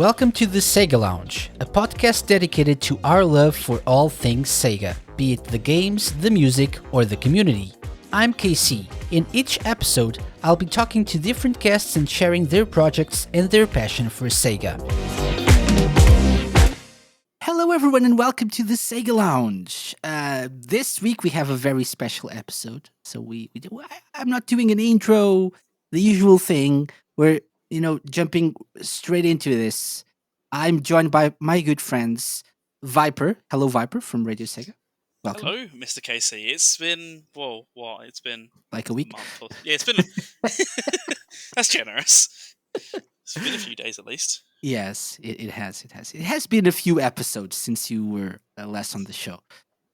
Welcome to the Sega Lounge, a podcast dedicated to our love for all things Sega, be it the games, the music, or the community. I'm KC. In each episode, I'll be talking to different guests and sharing their projects and their passion for Sega. Hello everyone and welcome to the Sega Lounge. This week we have a very special episode. So I'm not doing an intro, the usual thing. We're jumping straight into this. I'm joined by my good friends, Viper. Hello, Viper from RadioSEGA. Welcome. Hello, Mr. KC. It's been It's been like a week. Month yeah, it's been. That's generous. It's been a few days at least. Yes, it has. It has been a few episodes since you were last on the show.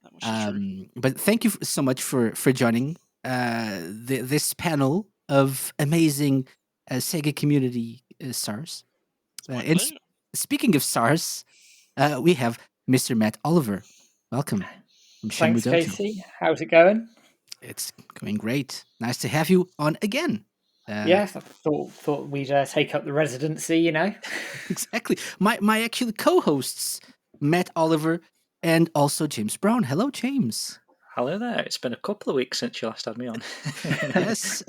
That much is true. But thank you so much for joining this panel of amazing Sega community stars. And speaking of stars, we have Mr. Matt Oliver. Welcome from Shenmue Thanks, Dojo. Casey. How's it going? It's going great. Nice to have you on again. Yes, I thought we'd take up the residency, Exactly. My actual co-hosts, Matt Oliver and also James Brown. Hello, James. Hello there. It's been a couple of weeks since you last had me on. Yes.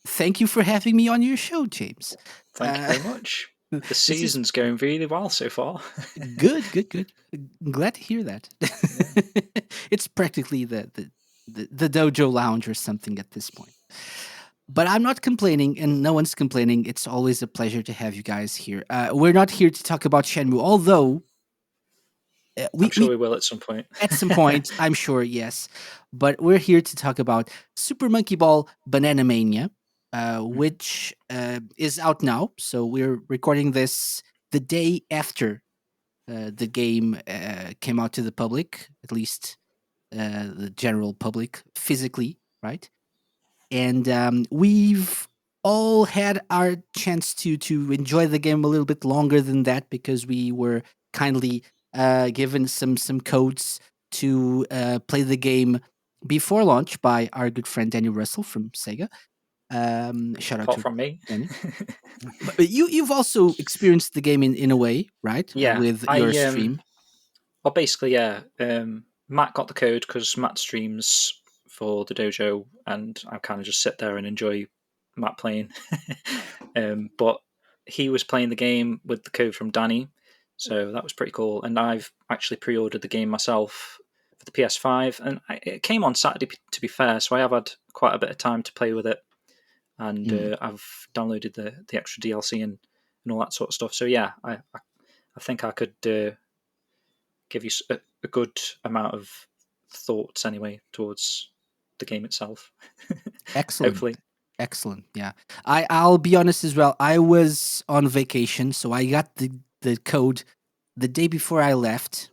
Thank you for having me on your show, James. Thank you very much. The season's going really well so far. Good. I'm glad to hear that. Yeah. It's practically the Dojo Lounge or something at this point. But I'm not complaining, and no one's complaining. It's always a pleasure to have you guys here. We're not here to talk about Shenmue, although... I'm sure we will at some point. At some point, I'm sure, yes. But we're here to talk about Super Monkey Ball Banana Mania, which is out now. So we're recording this the day after the game came out to the public, at least the general public, physically, right? And we've all had our chance to enjoy the game a little bit longer than that because we were kindly given some codes to play the game before launch by our good friend Daniel Russell from Sega. Shout out to from me. But you've also experienced the game in a way, right? Yeah, with your stream. Well, basically, yeah. Matt got the code because Matt streams for the dojo, and I kind of just sit there and enjoy Matt playing. But he was playing the game with the code from Danny, so that was pretty cool. And I've actually pre-ordered the game myself for the PS5, and it came on Saturday, to be fair, so I have had quite a bit of time to play with it. And I've downloaded the extra DLC and all that sort of stuff. So yeah, I think I could give you a good amount of thoughts anyway towards the game itself. Excellent. Hopefully. Excellent. Yeah. I'll be honest as well. I was on vacation, so I got the code the day before I left,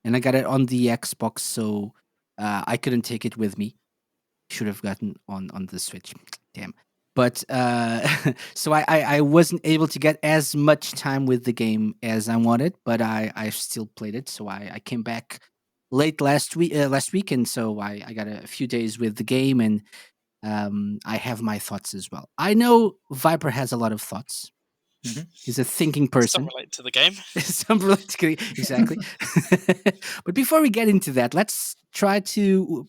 and I got it on the Xbox, so I couldn't take it with me. Should have gotten on the Switch. Damn. But so I wasn't able to get as much time with the game as I wanted, but I still played it. So I came back late last week, and so I got a few days with the game, and I have my thoughts as well. I know Viper has a lot of thoughts. Mm-hmm. He's a thinking person. Some relate to the game. Some relate to the game, exactly. But before we get into that, let's try to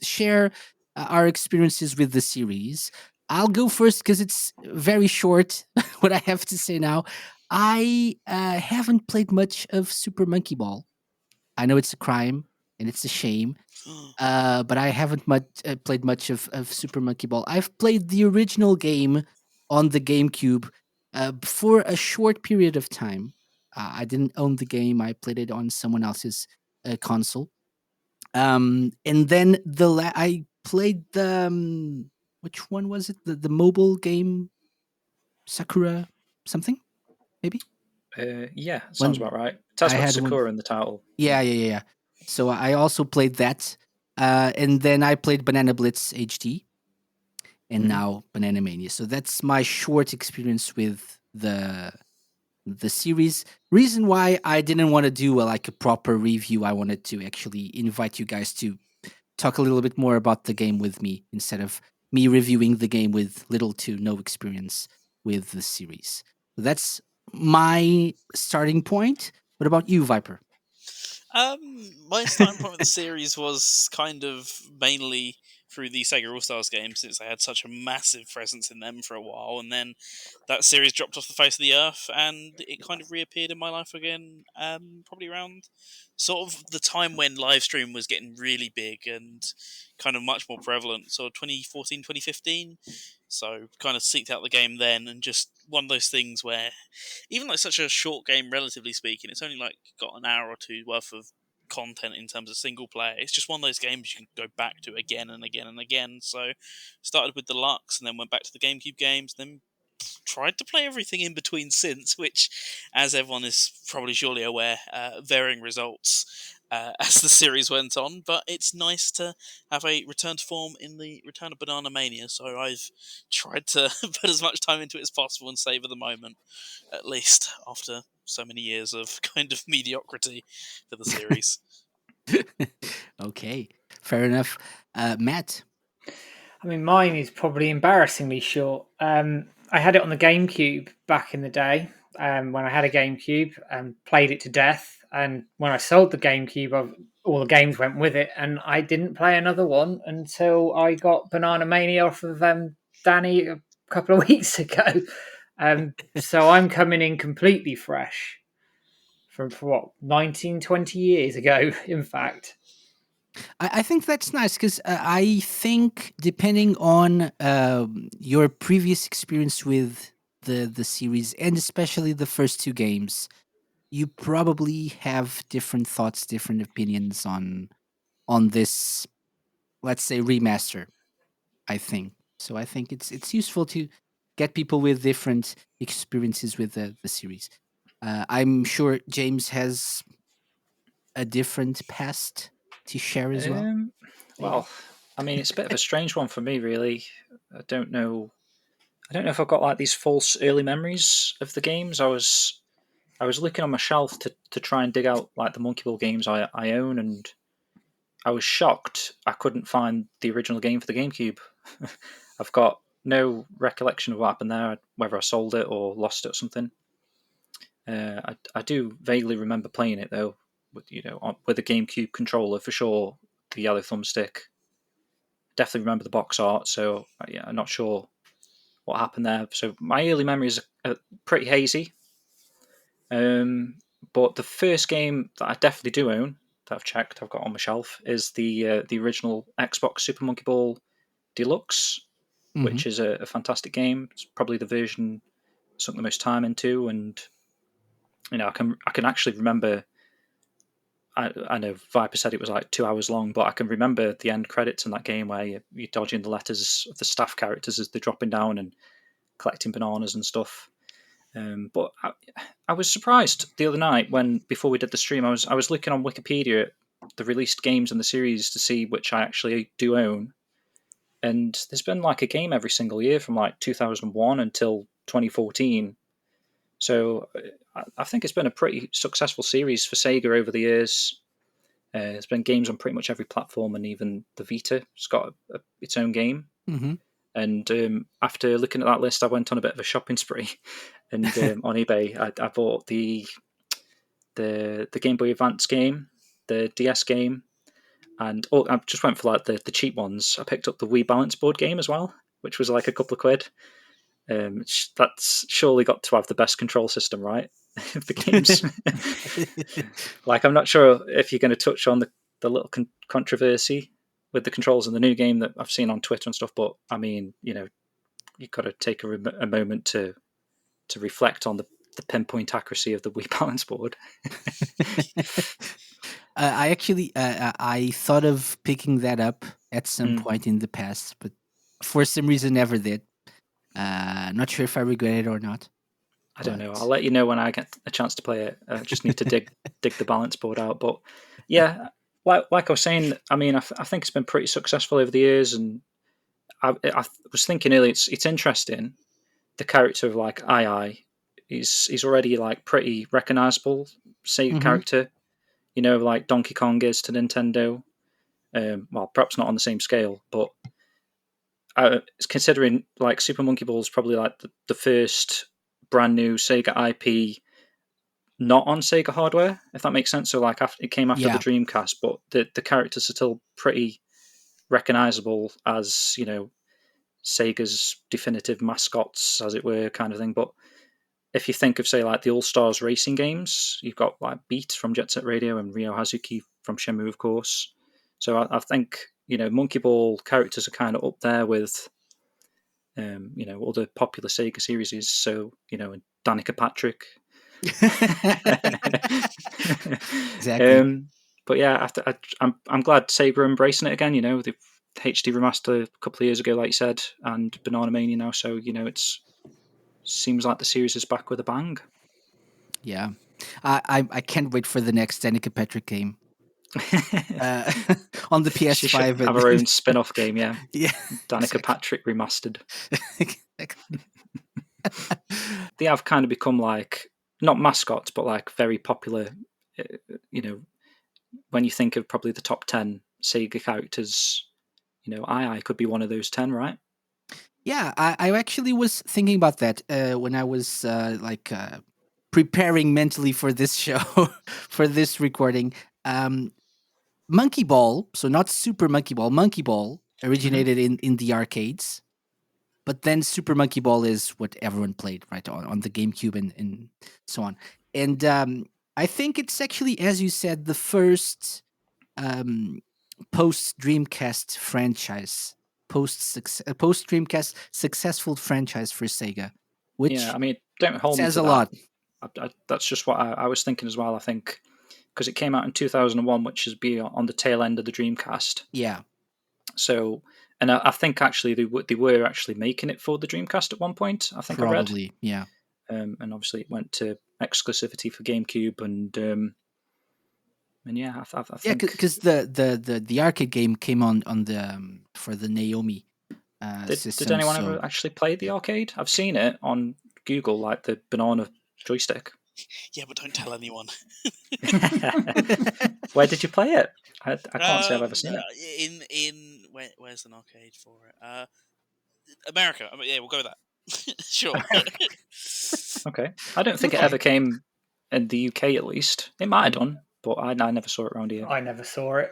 share our experiences with the series. I'll go first because it's very short. What I have to say now, I haven't played much of Super Monkey Ball. I know it's a crime and it's a shame, but I haven't played much of Super Monkey Ball. I've played the original game on the GameCube for a short period of time. I didn't own the game. I played it on someone else's console. And then I played the which one was it? The mobile game, Sakura something, maybe. Yeah, sounds about right. It has got Sakura in the title. Yeah. So I also played that, and then I played Banana Blitz HD, and now Banana Mania. So that's my short experience with the series. Reason why I didn't want to do a proper review. I wanted to actually invite you guys to talk a little bit more about the game with me instead of me reviewing the game with little to no experience with the series. That's my starting point. What about you, Viper? My starting point with the series was kind of mainly through the Sega All Stars games, since I had such a massive presence in them for a while, and then that series dropped off the face of the earth, and it kind of reappeared in my life again. Probably around sort of the time when live stream was getting really big and kind of much more prevalent, so 2014, 2015. So kind of seeked out the game then, and just one of those things where even like such a short game, relatively speaking, it's only like got an hour or two worth of content in terms of single player. It's just one of those games you can go back to again and again and again. So started with Deluxe and then went back to the GameCube games, then tried to play everything in between since, which, as everyone is probably surely aware, varying results as the series went on. But it's nice to have a return to form in the return of Banana Mania, so I've tried to put as much time into it as possible and savour the moment, at least after so many years of kind of mediocrity for the series. Okay, fair enough. Matt. I mean, mine is probably embarrassingly short. I had it on the GameCube back in the day, when I had a GameCube and played it to death. And when I sold the GameCube, all the games went with it, and I didn't play another one until I got Banana Mania off of Danny a couple of weeks ago. So I'm coming in completely fresh from for what 19, 20 years ago, in fact. I think that's nice because I think depending on your previous experience with the series and especially the first two games, you probably have different thoughts, different opinions on this, let's say, remaster. I think so. I think it's useful to get people with different experiences with the series. I'm sure James has a different past to share as well. Um, Maybe. well, I mean, it's a bit of a strange one for me, really. I don't know. I don't know if I've got like these false early memories of the games. I was looking on my shelf to try and dig out like the Monkey Ball games I own, and I was shocked I couldn't find the original game for the GameCube. I've got no recollection of what happened there, whether I sold it or lost it or something. I do vaguely remember playing it though, with a GameCube controller for sure, the yellow thumbstick. Definitely remember the box art, so yeah, I'm not sure what happened there. So my early memories are pretty hazy. Um, but the first game that I definitely do own, that I've checked, I've got on my shelf, is the original Xbox Super Monkey Ball Deluxe, Hmm. which is a fantastic game. It's probably the version I sunk the most time into, and I can actually remember. I know Viper said it was like 2 hours long, but I can remember the end credits in that game where you're dodging the letters of the staff characters as they're dropping down and collecting bananas and stuff. But I was surprised the other night when before we did the stream, I was looking on Wikipedia at the released games in the series to see which I actually do own, and there's been like a game every single year from like 2001 until 2014. So I think it's been a pretty successful series for Sega over the years. There's been games on pretty much every platform, and even the Vita has got its own game. Hmm. And after looking at that list, I went on a bit of a shopping spree, and on eBay, I bought the Game Boy Advance game, the DS game, and I just went for like the cheap ones. I picked up the Wii Balance Board game as well, which was like a couple of quid. That's surely got to have the best control system, right? Of the games. Like, I'm not sure if you're going to touch on the little controversy with the controls in the new game that I've seen on Twitter and stuff, but I mean, you've got to take a moment to reflect on the pinpoint accuracy of the Wii Balance Board. I actually I thought of picking that up at some Mm, point in the past, but for some reason never did. Not sure if I regret it or not. I don't know. I'll But let you know when I get a chance to play it. I just need to dig the balance board out. But yeah, like I was saying, I mean, I think it's been pretty successful over the years, and I was thinking earlier, it's interesting. The character of like I, he's already like pretty recognizable Sega hmm. character. Like Donkey Kong is to Nintendo. Well, perhaps not on the same scale, but considering like Super Monkey Ball is probably like the first brand new Sega IP not on Sega hardware, if that makes sense. So like it came after the Yeah. Dreamcast, but the characters are still pretty recognizable as, you know, Sega's definitive mascots, as it were, kind of thing. But if you think of, say, like the All Stars racing games, you've got like Beat from Jet Set Radio and Ryo Hazuki from Shenmue, of course. So I think, you know, Monkey Ball characters are kind of up there with, you know, other popular Sega series. So, you know, Danica Patrick. Exactly. But yeah, I'm glad Sega are embracing it again. You know, the HD remaster a couple of years ago, like you said, and Banana Mania now. So, you know, it's seems like the series is back with a bang. Yeah. I can't wait for the next Danica Patrick game. On the She should PS5 have her own spin-off game, yeah. yeah, Danica exactly. Patrick remastered. Exactly. They have kind of become like, not mascots, but like very popular. You know, when you think of probably the top 10 Sega characters, you know, I could be one of those 10, right? Yeah, I actually was thinking about that when I was preparing mentally for this show, for this recording. Monkey Ball, so not Super Monkey Ball, Monkey Ball originated in the arcades, but then Super Monkey Ball is what everyone played, right, on the GameCube and so on. And I think it's actually, as you said, the first post Dreamcast franchise, post Dreamcast successful franchise for Sega, Yeah, which I mean, don't hold me says to a that. lot. That's just what I was thinking as well, I think, because it came out in 2001, which is be on the tail end of the Dreamcast. Yeah, So, and I think actually they were actually making it for the Dreamcast at one point, I think I read. probably. Yeah, And obviously it went to exclusivity for GameCube, and yeah, I yeah, think because the arcade game came on the for the Naomi did system. anyone So ever actually play the arcade? I've seen it on Google, like the banana joystick. Yeah, but don't tell anyone. Where did you play it? I can't say I've ever seen it. Where's an arcade for it? America. I mean, yeah, we'll go with that. Sure. Okay, I don't think it Okay. ever came in the UK, at least. It might have done, but I never saw it around here. I never saw it.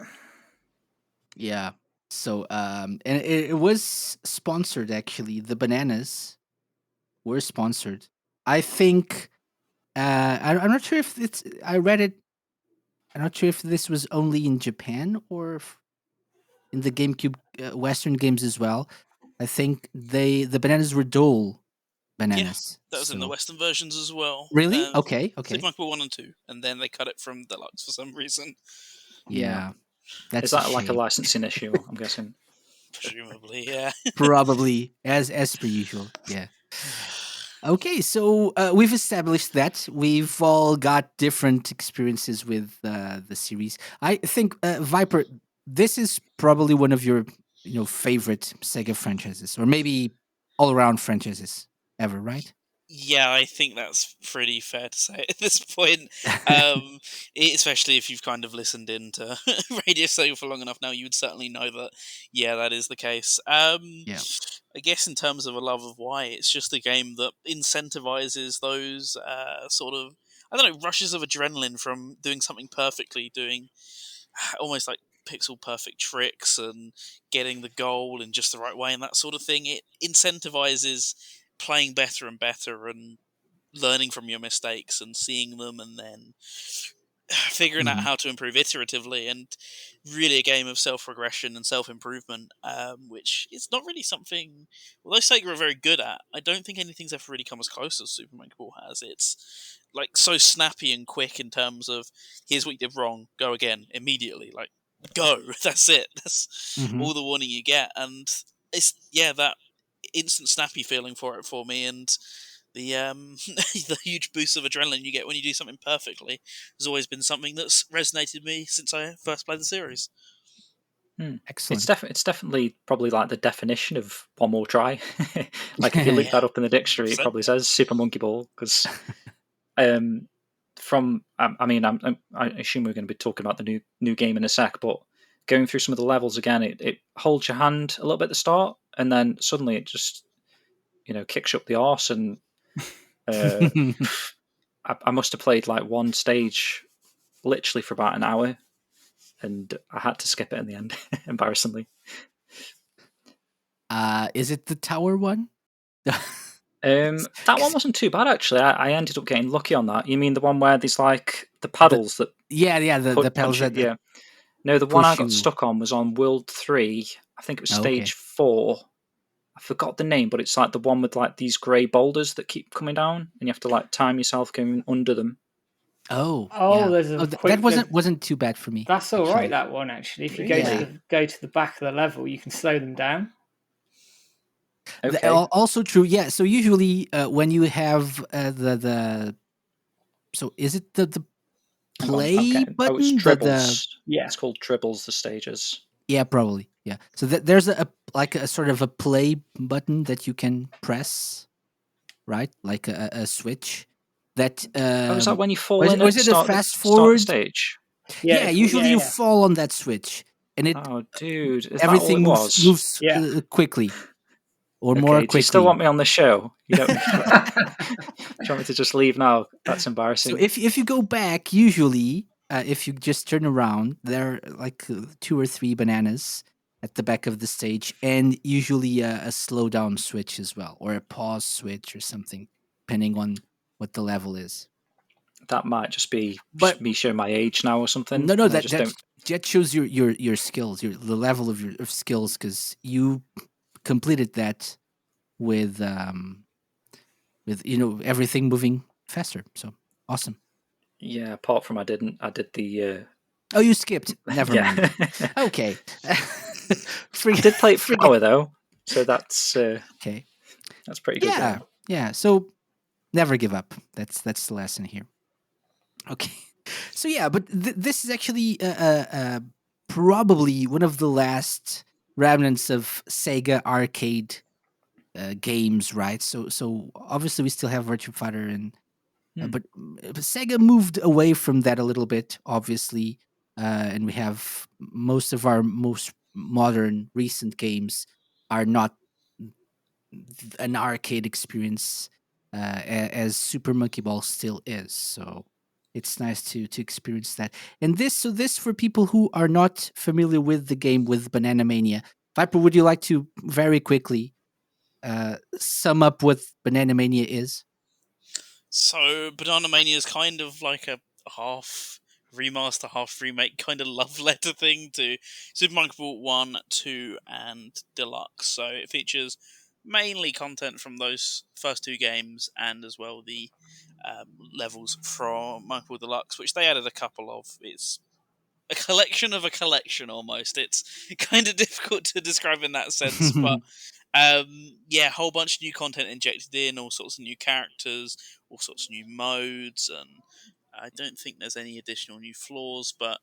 yeah. So and it was sponsored actually. The bananas were sponsored. I think I'm not sure if it's. I read it. I'm not sure if this was only in Japan or in the GameCube Western games as well. I think the bananas were dual Yeah, bananas. that was in the So Western versions as well. really, okay, Super okay, Monkey Ball 1 and 2, and then they cut it from Deluxe for some reason. Yeah, yeah, is that's a that like a shame. licensing issue? I'm guessing. Presumably, yeah. Probably as per usual. Yeah. Okay, so we've established that we've all got different experiences with the series. I think Viper, this is probably one of your favorite Sega franchises, or maybe all around franchises ever, right? Yeah, I think that's pretty fair to say at this point. Especially if you've kind of listened into Radio Sega for long enough now, you would certainly know that. Yeah, that is the case. Yeah. I guess in terms of a love of why, it's just a game that incentivizes those sort of, I don't know, rushes of adrenaline from doing something perfectly, doing almost like pixel perfect tricks and getting the goal in just the right way and that sort of thing. It incentivizes playing better and better and learning from your mistakes and seeing them and then figuring out Mhm. how to improve iteratively, and really a game of self-regression and self-improvement, which is not really something, although Sega are very good at, I don't think anything's ever really come as close as Super Monkey Ball has. It's like so snappy and quick in terms of, here's what you did wrong, go again immediately, like go. That's it. That's Mhm. all the warning you get, and it's, yeah, that instant snappy feeling for it for me, and the the huge boost of adrenaline you get when you do something perfectly has always been something that's resonated with me since I first played the series. Excellent. It's definitely probably like the definition of one more try. Like if you look Yeah, that up in the dictionary, it 100%. probably says Super Monkey Ball because from I mean I assume we're going to be talking about the new game in a sec, but going through some of the levels again, it holds your hand a little bit at the start, and then suddenly it just kicks you up the arse, and Uh, I must have played like one stage literally for about an hour, and I had to skip it in the end, embarrassingly. Is it the tower one? That one wasn't too bad actually. I ended up getting lucky on that. You mean the one where there's like the The- paddles that yeah, the pedals punch it? that Yeah. No, the one I push got you. stuck on was on World 3. I think it was Oh, okay. stage 4. I forgot the name, but it's like the one with like these grey boulders that keep coming down, and you have to like time yourself going under them. Oh, Oh, yeah. there's a That quick. wasn't too bad for me. That's all right. actually. That one actually. If you Really? go to the back of the level, you can slow them down. Okay. Also true. Yeah. So usually when you have the so is it the Hang on, I'm play getting. Oh, it's button? dribbles. Yeah. It's called dribbles. The stages. Yeah, probably. Yeah. So there's like a sort of a play button that you can press, right? Like a switch. That Oh, is that when you fall in or at is the it a start? fast Start the forward? stage. Yeah, usually you yeah. fall on that switch, and it Oh, dude, is that all everything it was? moves Yeah. quickly or more Okay. Do you still quickly. want me on the show? You don't. Do you want me to just leave now? That's So embarrassing. if you go back, usually if you just turn around, there are like 2 or 3 bananas at the back of the stage, and usually a slowdown switch as well, or a pause switch or something, depending on what the level is. That might just be But me showing my age now or something. no, And I that just don't. that shows your skills, the level of your skills, because you completed that with everything moving faster. So awesome. Yeah, apart from I didn't. I did the. Oh, you skipped. Never Yeah. mind. Okay. I did play it for an hour though, so that's Okay. pretty good Yeah. going. Yeah. So never give up. That's the lesson here. Okay. So yeah, but this is actually probably one of the last remnants of Sega arcade games, right? So obviously we still have Virtua Fighter but Sega moved away from that a little bit, obviously, and we have most of our most modern recent games are not an arcade experience as Super Monkey Ball still is. So it's nice to experience that. And this for people who are not familiar with the game with Banana Mania. Viper, would you like to very quickly sum up what Banana Mania is? So Banana Mania is kind of like a half remaster, half remake kind of love letter thing to Super Monkey Ball 1, 2, and Deluxe. So it features mainly content from those first two games and as well the levels from Monkey Ball Deluxe, which they added a couple of. It's a collection of a collection almost. It's kind of difficult to describe in that sense, but yeah, a whole bunch of new content injected in, all sorts of new characters, all sorts of new modes, and I don't think there's any additional new floors, but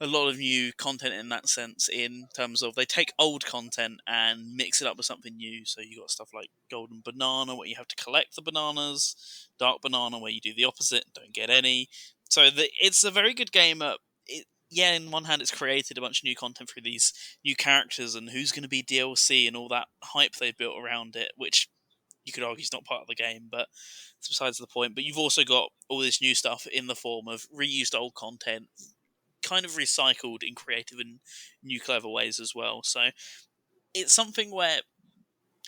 a lot of new content in that sense, in terms of they take old content and mix it up with something new. So you got stuff like Golden Banana, where you have to collect the bananas, Dark Banana, where you do the opposite, don't get any. So it's a very good game. Yeah, in one hand, it's created a bunch of new content through these new characters and who's going to be DLC and all that hype they've built around it, which you could argue is not part of the game, but it's besides the point. But you've also got all this new stuff in the form of reused old content, kind of recycled in creative and new clever ways as well. So it's something where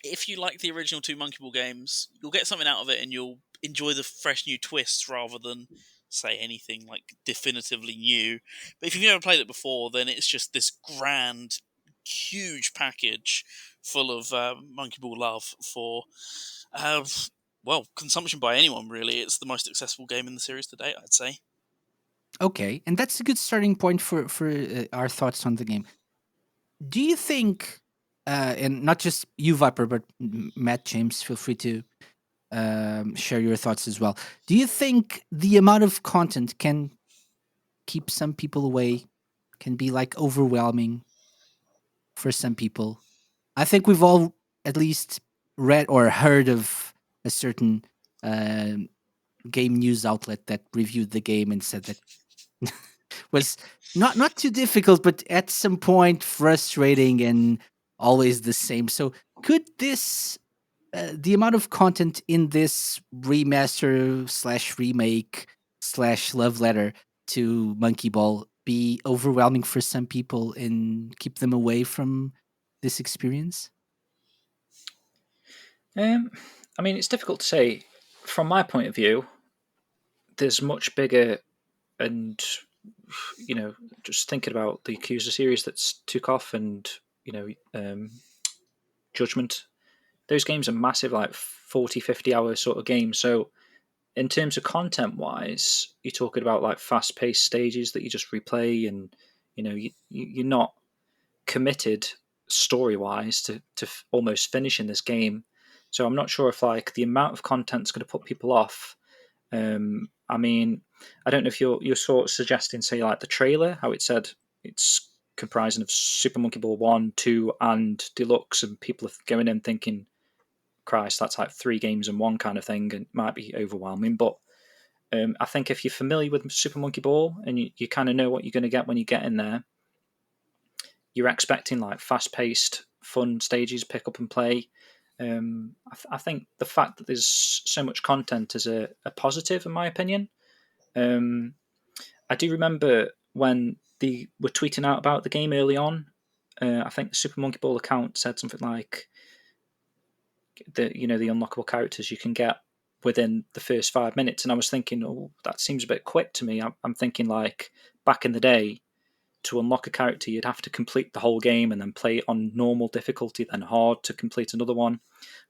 if you like the original two Monkey Ball games, you'll get something out of it and you'll enjoy the fresh new twists rather than say anything like definitively new. But if you've never played it before, then it's just this grand, huge package full of Monkey Ball love for uh, well, consumption by anyone really. It's the most accessible game in the series to date, I'd say. Okay, and that's a good starting point for our thoughts on the game. Do you think, and not just you, Viper, but Matt, James, feel free to share your thoughts as well. Do you think the amount of content can keep some people away? Can be like overwhelming for some people? I think we've all at least read or heard of a certain um game news outlet that reviewed the game and said that was not too difficult, but at some point frustrating and always the same. So could this the amount of content in this remaster slash remake slash love letter to Monkey Ball be overwhelming for some people and keep them away from this experience? Um, I mean, it's difficult to say. From my point of view, there's much bigger, and just thinking about the Accuser series that's took off, and Judgment. Those games are massive, like 40, 50 hour sort of games. So in terms of content wise, you're talking about like fast paced stages that you just replay, and you're not committed story wise to almost finishing this game. So I'm not sure if like the amount of content's going to put people off. I mean, I don't know if you're sort of suggesting, say, like the trailer, how it said it's comprising of Super Monkey Ball 1, 2, and Deluxe, and people are going in thinking, Christ, that's like 3 games in one kind of thing, and it might be overwhelming. But I think if you're familiar with Super Monkey Ball and you kind of know what you're going to get when you get in there, you're expecting like fast-paced, fun stages, pick up and play. I think the fact that there's so much content is a positive, in my opinion. I do remember when they were tweeting out about the game early on. I think the Super Monkey Ball account said something like the unlockable characters you can get within the first 5 minutes, and I was thinking, oh, that seems a bit quick to me. I'm thinking like back in the day, to unlock a character, you'd have to complete the whole game and then play it on normal difficulty, then hard to complete another one.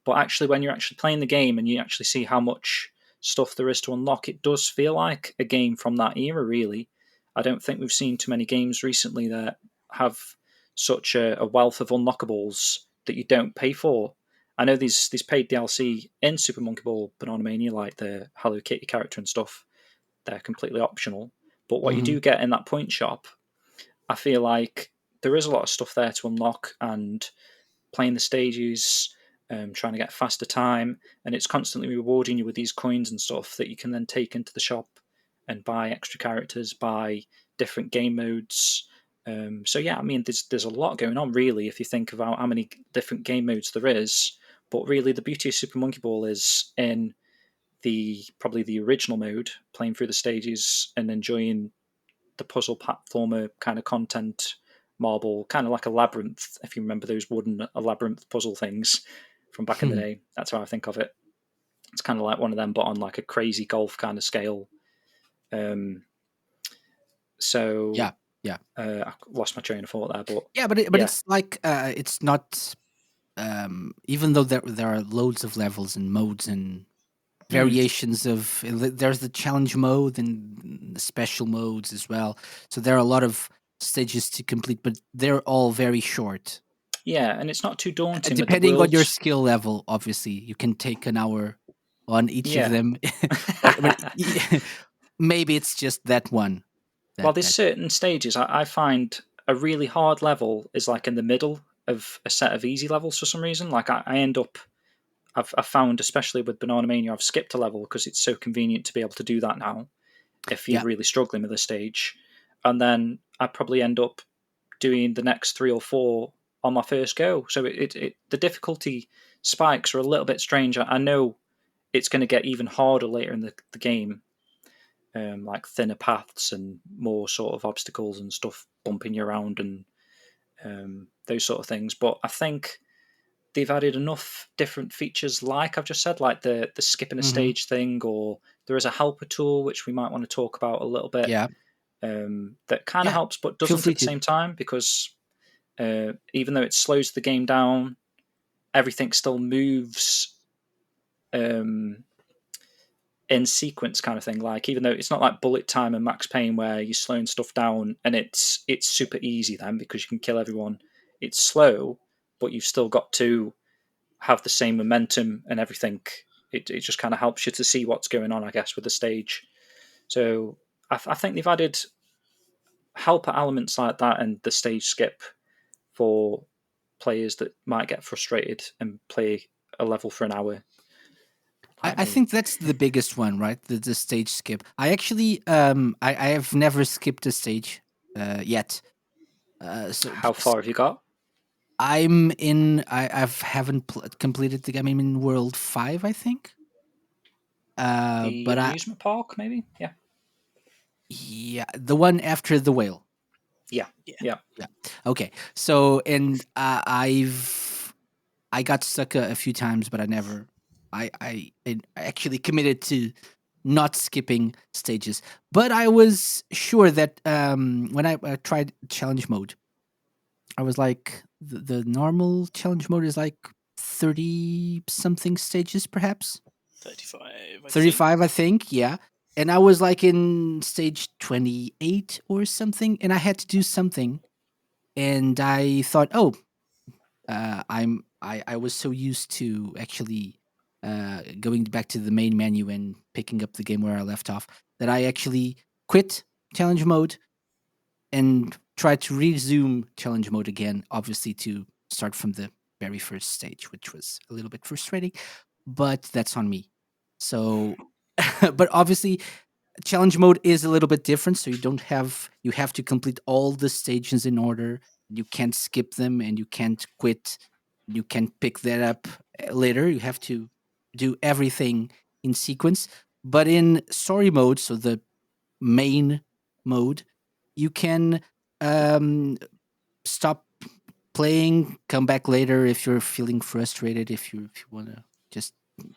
But actually, when you're actually playing the game and you actually see how much stuff there is to unlock, it does feel like a game from that era, really. I don't think we've seen too many games recently that have such a wealth of unlockables that you don't pay for. I know these paid DLC in Super Monkey Ball Banana Mania, like the Hello Kitty character and stuff, they're completely optional. But what you Mhm. do get in that point shop, I feel like there is a lot of stuff there to unlock, and playing the stages, trying to get faster time, and it's constantly rewarding you with these coins and stuff that you can then take into the shop and buy extra characters, buy different game modes. So yeah, I mean, there's a lot going on really if you think about how many different game modes there is. But really, the beauty of Super Monkey Ball is in probably the original mode, playing through the stages and enjoying the puzzle platformer kind of content, marble, kind of like a labyrinth, if you remember those wooden labyrinth puzzle things from back in the day. That's how I think of it. It's kind of like one of them, but on like a crazy golf kind of scale. Um, so Yeah, yeah, I lost my train of thought there, but yeah. But yeah. it's like it's not. Even though there are loads of levels and modes and Mm, variations of, there's the challenge mode and the special modes as well. So there are a lot of stages to complete, but they're all very short. yeah, and it's not too daunting with the Depending on world. your skill level, obviously, you can take an hour on each of Yeah. them. but maybe it's just that one. Well, That there's that certain stages I find a really hard level is like in the middle of a set of easy levels for some reason. Like I end up I've found, especially with Banana Mania, I've skipped a level because it's so convenient to be able to do that now if you're Yeah. really struggling with a stage. And then I probably end up doing the next 3 or 4 on my first go. So the difficulty spikes are a little bit strange. I know it's going to get even harder later in the game, like thinner paths and more sort of obstacles and stuff bumping you around and those sort of things. But I think they've added enough different features, like I've just said, like the skipping a Hmm. stage thing, or there is a helper tool which we might want to talk about a little bit. Yeah. That kind of Yeah. helps, but Feel doesn't free at the to. same time, because even though it slows the game down, everything still moves um, in sequence, kind of thing. Like even though it's not like bullet time and Max Payne where you're slowing stuff down and it's super easy then because you can kill everyone. It's slow, but you've still got to have the same momentum and everything. It just kind of helps you to see what's going on, I guess, with the stage. So I think they've added helper elements like that and the stage skip for players that might get frustrated and play a level for an hour, like I me. think that's the biggest one, right? The stage skip. I actually I have never skipped a stage yet. So How far have you got? I'm in. I've haven't completed the game. I'm in World 5, I think. The But amusement park, maybe. Yeah. yeah, the one after the whale. Yeah. Yeah. Yeah. Yeah. Okay. So, and I got stuck a few times, but I never. I actually committed to not skipping stages. But I was sure that when I tried challenge mode, I was like, the normal challenge mode is like 30 something stages, perhaps 35, I think. 35, I think. Yeah. And I was like in stage 28 or something, and I had to do something. And I thought, oh, I was so used to actually going back to the main menu and picking up the game where I left off that I actually quit challenge mode and tried to resume challenge mode again, obviously to start from the very first stage, which was a little bit frustrating, but that's on me. So, but obviously, challenge mode is a little bit different. So you have to complete all the stages in order. You can't skip them and you can't quit. You can pick that up later. You have to do everything in sequence. But in story mode, so the main mode, you can um, stop playing, come back later if you're feeling frustrated, if you want to just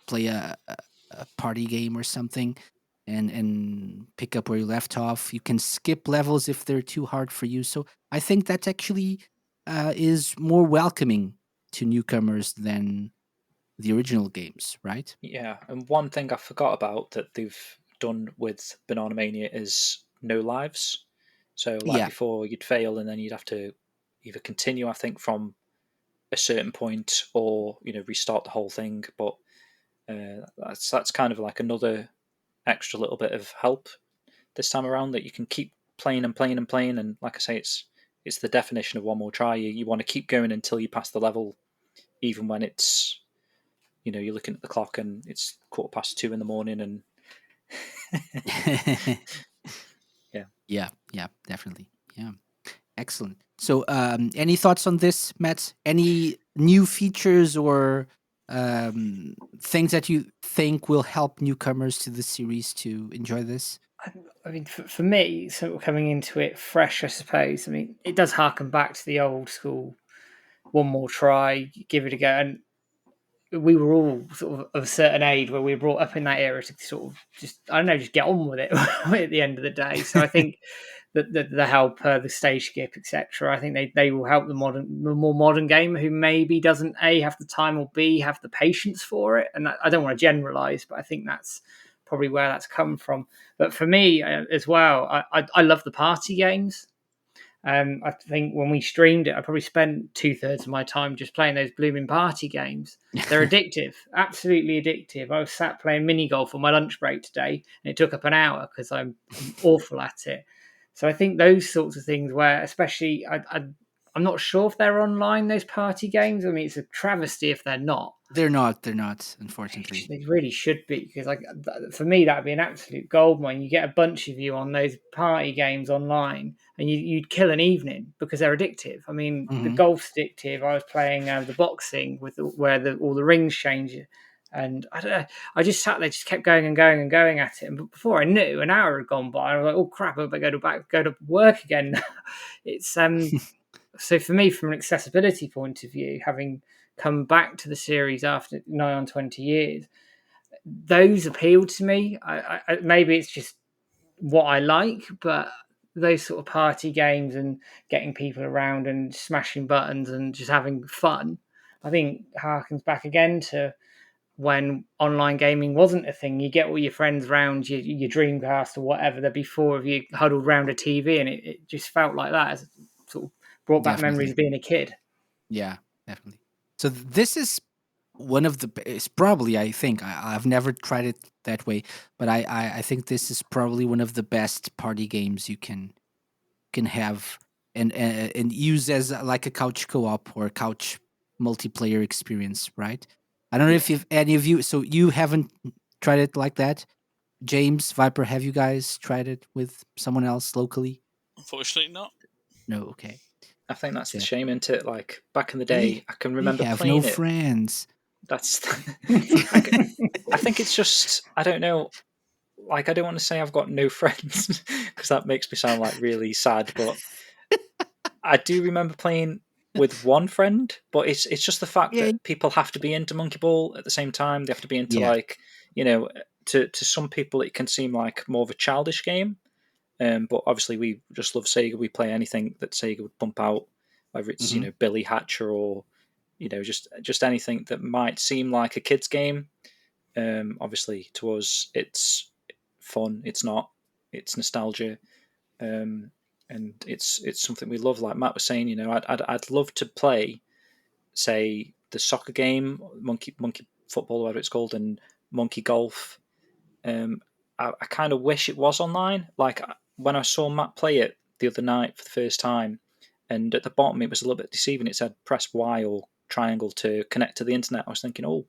play a party game or something and pick up where you left off. You can skip levels if they're too hard for you. So I think that actually is more welcoming to newcomers than the original games, right? Yeah. And one thing I forgot about that they've done with Banana Mania is no lives. So, like Yeah. before, you'd fail and then you'd have to either continue, I think, from a certain point or restart the whole thing. But that's kind of like another extra little bit of help this time around that you can keep playing and playing and playing. And like I say, it's the definition of one more try. You want to keep going until you pass the level, even when it's you're looking at the clock and it's 2:15 in the morning. And yeah, Yeah, definitely. Yeah. Excellent. So, any thoughts on this, Matt? Any new features or things that you think will help newcomers to the series to enjoy this? I mean, for me, sort of coming into it fresh, I suppose. I mean, it does harken back to the old school. One more try, give it a go, and we were all sort of a certain age where we were brought up in that era to sort of just I don't know, just get on with it at the end of the day. So I think that the help, the stage skip, etc. I think they will help the more modern gamer who maybe doesn't a have the time or b have the patience for it. And I don't want to generalize, but I think that's probably where that's come from. But for me as well, I love the party games. I think when we streamed it, I probably spent 2/3 of my time just playing those blooming party games. They're addictive, absolutely addictive. I was sat playing mini golf on my lunch break today, and it took up an hour because I'm awful at it. So I think those sorts of things, where especially I'm not sure if they're online. Those party games. I mean, it's a travesty if they're not. They're not. They're not. Unfortunately. They really should be because, like, for me, that'd be an absolute goldmine. You get a bunch of you on those party games online, and you'd kill an evening because they're addictive. I mean, the Hmm. golf's addictive. I was playing the boxing with where all the rings change, and I don't know. I just sat there, just kept going and going and going at it. And before I knew, an hour had gone by. I was like, "Oh crap! I better go to work again." It's so for me, from an accessibility point of view, having come back to the series after nigh on 20 years, those appealed to me. Maybe it's just what I like, but those sort of party games and getting people around and smashing buttons and just having fun, I think harkens back again to when online gaming wasn't a thing. You get all your friends round your Dreamcast or whatever. There'd be four of you huddled round a TV, and it just felt like that. As sort of brought back memories Definitely. of being a kid. Yeah, definitely. So this is one of the. It's probably, I think I've never tried it that way, but I think this is probably one of the best party games you can have and use as like a couch co-op or a couch multiplayer experience, right? I don't know Yeah. if any of you. So you haven't tried it like that, James, Viper. Have you guys tried it with someone else locally? Unfortunately, not. No. Okay. I think that's the Exactly. shame, isn't it? Like back in the day, They I can they remember have no playing it. friends. That's I, c- I think it's just I don't know. Like I don't want to say I've got no friends because that makes me sound like really sad, but I do remember playing with one friend. But it's just the fact Yeah, that people have to be into Monkey Ball at the same time. They have to be into yeah. like to some people it can seem like more of a childish game. But obviously we just love Sega. We play anything that Sega would pump out, whether it's Hmm. Billy Hatcher or just anything that might seem like a kids game. Obviously, to us, it's fun. It's not. It's nostalgia, um, and it's something we love. Like Matt was saying, I'd love to play, say, the soccer game, monkey football, whatever it's called, and monkey golf. I kind of wish it was online. Like when I saw Matt play it the other night for the first time, and at the bottom it was a little bit deceiving. It said press Y or triangle to connect to the internet. I was thinking, oh,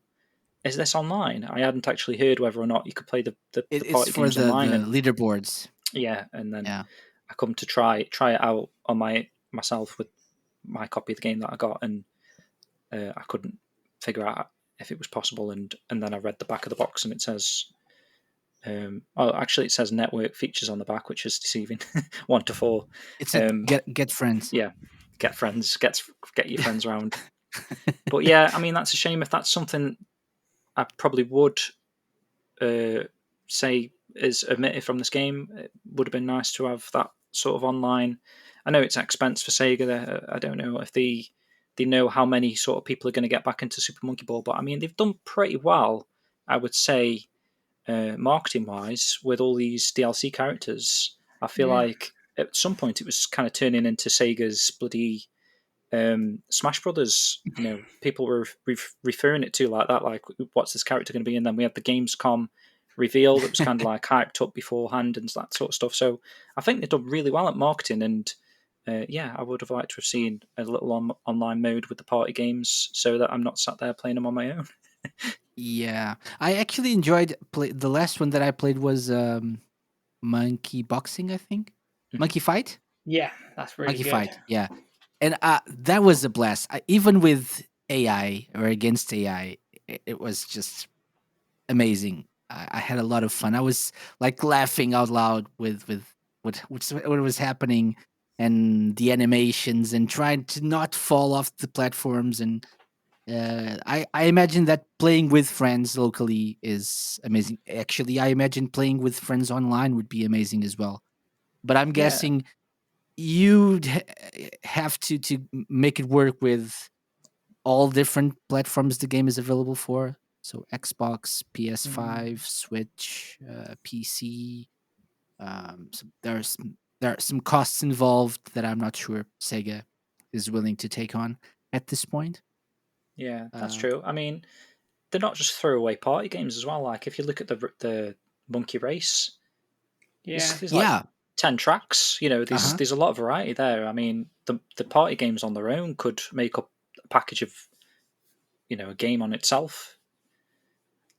is this online? I hadn't actually heard whether or not you could play the It's party for games the online, and leaderboards. yeah, and then Yeah. I come to try it out on myself with my copy of the game that I got, and I couldn't figure out if it was possible, and then I read the back of the box and it says. Actually, it says network features on the back, which is deceiving. 1 to 4. It said Um, get friends. yeah, get friends, get your friends around. But yeah, I mean that's a shame. If that's something I probably would say is omitted from this game, it would have been nice to have that sort of online. I know it's expense for Sega. I don't know if they know how many sort of people are going to get back into Super Monkey Ball, but I mean they've done pretty well, I would say, marketing wise, with all these DLC characters. I feel Yeah. like at some point it was kind of turning into Sega's bloody Smash Brothers. People were referring it to like that, like what's this character going to be? And then we had the Gamescom reveal that was kind of like hyped up beforehand and that sort of stuff. So I think they've done really well at marketing, and yeah, I would have liked to have seen a little online mode with the party games so that I'm not sat there playing them on my own. Yeah, I actually enjoyed the last one that I played was Monkey Boxing, I think. Mhm. Monkey Fight? Yeah, that's really Monkey good. Fight, yeah. And that was a blast. Even with AI or against AI, it was just amazing. I had a lot of fun. I was like laughing out loud with what was happening and the animations and trying to not fall off the platforms. And I imagine that playing with friends locally is amazing. Actually, I imagine playing with friends online would be amazing as well. But I'm Yeah, guessing you'd have to make it work with all different platforms the game is available for. So Xbox, PS5, Mm. Switch, PC. So there are some costs involved that I'm not sure Sega is willing to take on at this point. yeah, that's Uh, true. I mean, they're not just throwaway party games as well. Like if you look at the Monkey Race, Yeah. there's like yeah. 10 tracks. Uh There's huh. there's a lot of variety there. I mean, the party games on their own could make up a package of a game on itself.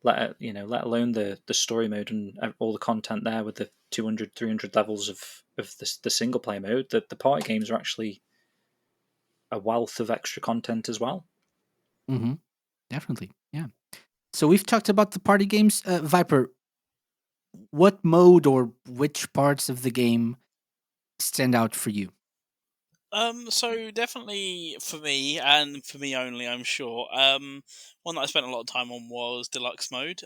Let alone the story mode and all the content there with the 200, 300 levels of the single player mode. The party games are actually a wealth of extra content as well. Mm-hmm. Definitely. Yeah. So we've talked about the party games. Viper, what mode or which parts of the game stand out for you? So definitely for me, and for me only, I'm sure. One that I spent a lot of time on was deluxe mode.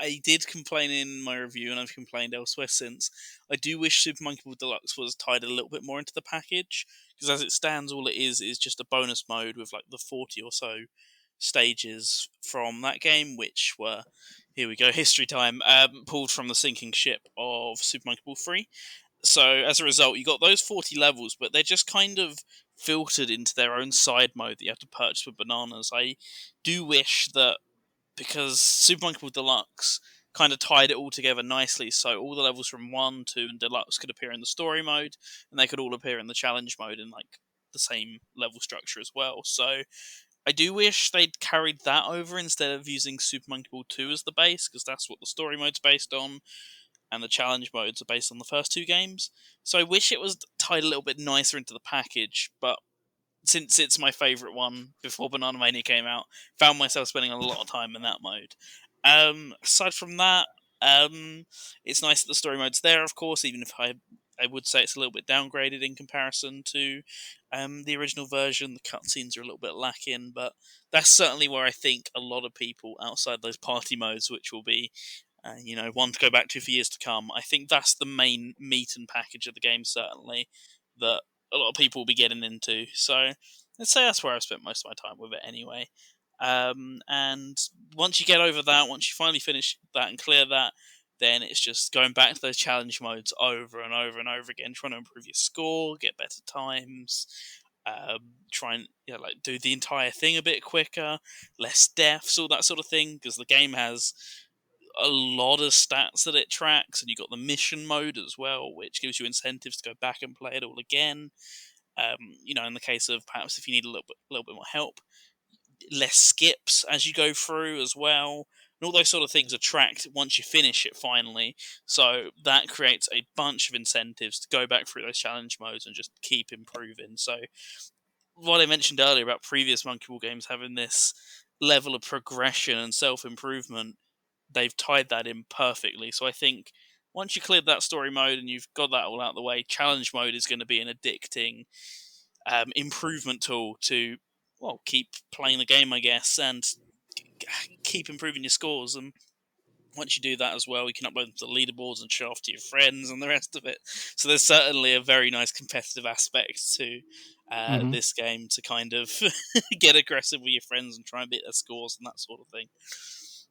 I did complain in my review, and I've complained elsewhere since. I do wish Super Monkey Ball Deluxe was tied a little bit more into the package, because as it stands, all it is just a bonus mode with like the 40 or so stages from that game, which were, here we go, history time, pulled from the sinking ship of Super Monkey Ball 3. So as a result, you got those 40 levels, but they're just kind of filtered into their own side mode that you have to purchase with bananas. I do wish that, because Super Monkey Ball Deluxe kind of tied it all together nicely, so all the levels from 1, 2, and Deluxe could appear in the story mode, and they could all appear in the challenge mode in like the same level structure as well. So I do wish they'd carried that over instead of using Super Monkey Ball 2 as the base, because that's what the story mode's based on, and the challenge modes are based on the first two games. So I wish it was tied a little bit nicer into the package, but since it's my favourite one before Banana Mania came out, found myself spending a lot of time in that mode. Aside from that, it's nice that the story mode's there, of course, even if I would say it's a little bit downgraded in comparison to the original version. The cutscenes are a little bit lacking, but that's certainly where I think a lot of people outside those party modes, which will be one to go back to for years to come. I think that's the main meat and package of the game, certainly, that a lot of people will be getting into. So let's say that's where I've spent most of my time with it anyway. And once you get over that, once you finally finish that and clear that, then it's just going back to those challenge modes over and over and over again, trying to improve your score, get better times, try and do the entire thing a bit quicker, less deaths, all that sort of thing, because the game has a lot of stats that it tracks, and you've got the mission mode as well, which gives you incentives to go back and play it all again. In the case of perhaps if you need a little bit more help, less skips as you go through as well. And all those sort of things are tracked once you finish it finally. So that creates a bunch of incentives to go back through those challenge modes and just keep improving. So what I mentioned earlier about previous Monkey Ball games having this level of progression and self-improvement, they've tied that in perfectly. So I think once you cleared that story mode and you've got that all out of the way, challenge mode is going to be an addicting improvement tool to keep playing the game, I guess, and keep improving your scores. And once you do that as well, you can upload them to the leaderboards and show off to your friends and the rest of it. So there's certainly a very nice competitive aspect to Mhm. this game to kind of get aggressive with your friends and try and beat their scores and that sort of thing.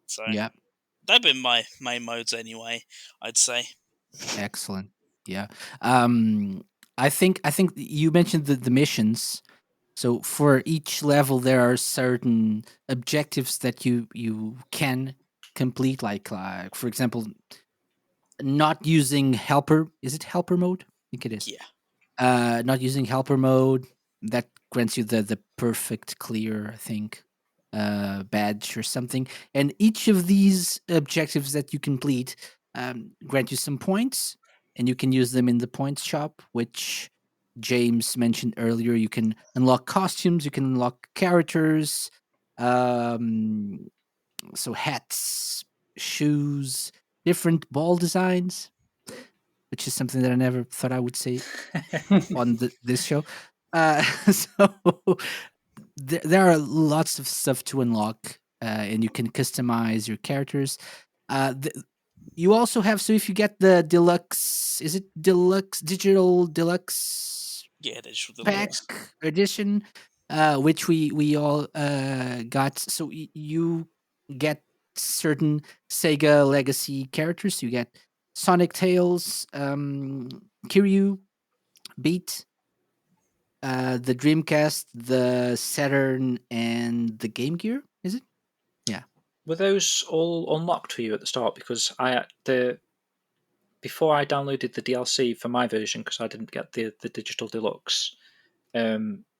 So Yeah, they've been my main modes anyway, I'd say. excellent. Yeah. Um, I think you mentioned the missions. So for each level, there are certain objectives that you can complete. Like for example, not using helper. Is it helper mode? I think it is. Yeah. Not using helper mode, that grants you the perfect clear, I think, badge or something. And each of these objectives that you complete grant you some points, and you can use them in the points shop, which James mentioned earlier. You can unlock costumes, you can unlock characters, um, so hats, shoes, different ball designs, which is something that I never thought I would say on this show. So there are lots of stuff to unlock, and you can customize your characters. You also have, so if you get the deluxe, is it deluxe digital deluxe Yeah, Digital pack Deluxe. edition, which we all got. So you get certain Sega legacy characters. You get Sonic, Tails, Kiryu, Beat, the Dreamcast, the Saturn, and the Game Gear. Is it? Yeah. Were those all unlocked for you at the start? Because before I downloaded the DLC for my version, because I didn't get the digital deluxe,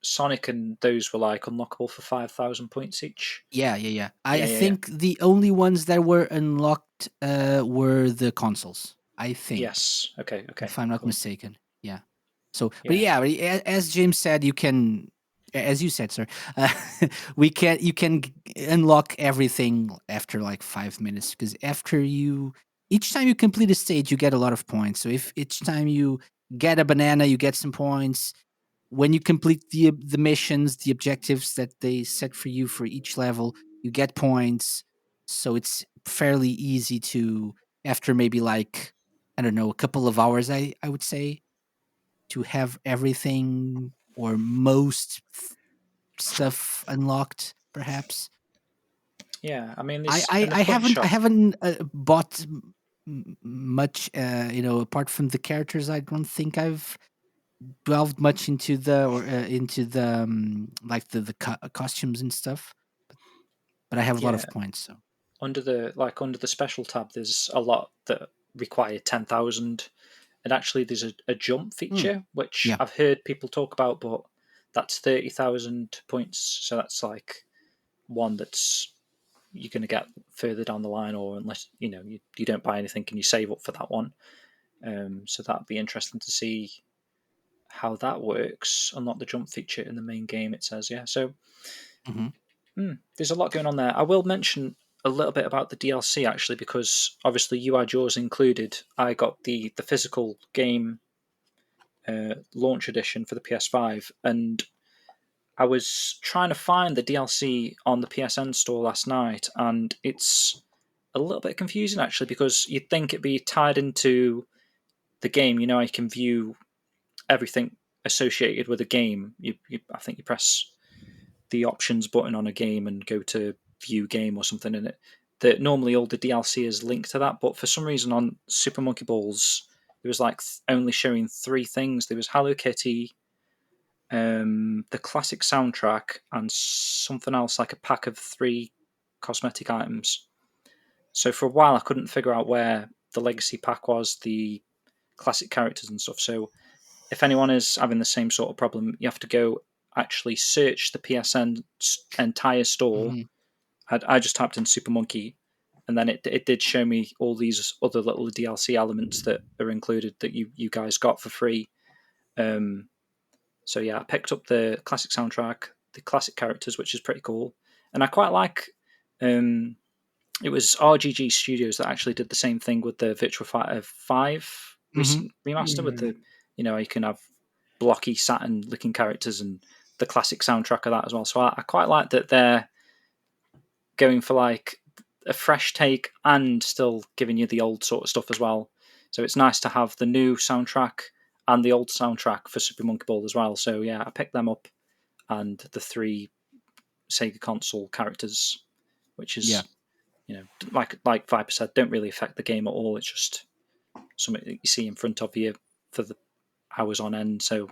Sonic and those were like unlockable for 5,000 points each. Yeah. I Yeah, yeah, yeah. think the only ones that were unlocked were the consoles. I think, Yes. Okay. Okay. if I'm not Cool. mistaken. Yeah. So, but Yeah. yeah, as James said, you can, as you said, sir, uh, you can unlock everything after like 5 minutes, because each time you complete a stage, you get a lot of points. So if each time you get a banana, you get some points. When you complete the missions, the objectives that they set for you for each level, you get points. So it's fairly easy to, after maybe like, I don't know, a couple of hours, I would say, to have everything or most stuff unlocked, perhaps. Yeah. I mean, I there's I, in the I point haven't I shop. haven't bought much. Apart from the characters, I don't think I've delved much into the like the costumes and stuff. But I have a lot Yeah. of points. So Under the special tab, there's a lot that require 10,000, and actually there's a jump mm, feature which yeah, I've heard people talk about, but that's 30,000 points. So that's like one that's you're going to get further down the line, or unless you don't buy anything and you save up for that one. So that'd be interesting to see how that works. Unlock the jump feature in the main game, it says, yeah. So there's a lot going on there. I will mention a little bit about the DLC, actually, because obviously you had yours included. I got the physical game launch edition for the PS5, and I was trying to find the DLC on the PSN store last night, and it's a little bit confusing, actually, because you'd think it'd be tied into the game. You know, I can view everything associated with a game. I think you press the options button on a game and go to view game or something in it. That normally all the DLC is linked to that, but for some reason on Super Monkey Balls, it was like only showing 3 things. There was Hello Kitty, the classic soundtrack, and something else like a pack of 3 cosmetic items. So for a while, I couldn't figure out where the legacy pack was, the classic characters and stuff. So if anyone is having the same sort of problem, you have to go actually search the PSN entire store. I just typed in Super Monkey, and then it did show me all these other little DLC elements that are included that you guys got for free. So yeah, I picked up the classic soundtrack, the classic characters, which is pretty cool, and I quite like. It was RGG Studios that actually did the same thing with the Virtua Fighter 5 recent remaster with the, you can have blocky Saturn looking characters and the classic soundtrack of that as well. So I quite like that they're going for like a fresh take and still giving you the old sort of stuff as well. So it's nice to have the new soundtrack and the old soundtrack for Super Monkey Ball as well. So yeah, I picked them up, and the 3 Sega console characters, which is like 5% don't really affect the game at all. It's just something that you see in front of you for the hours on end. So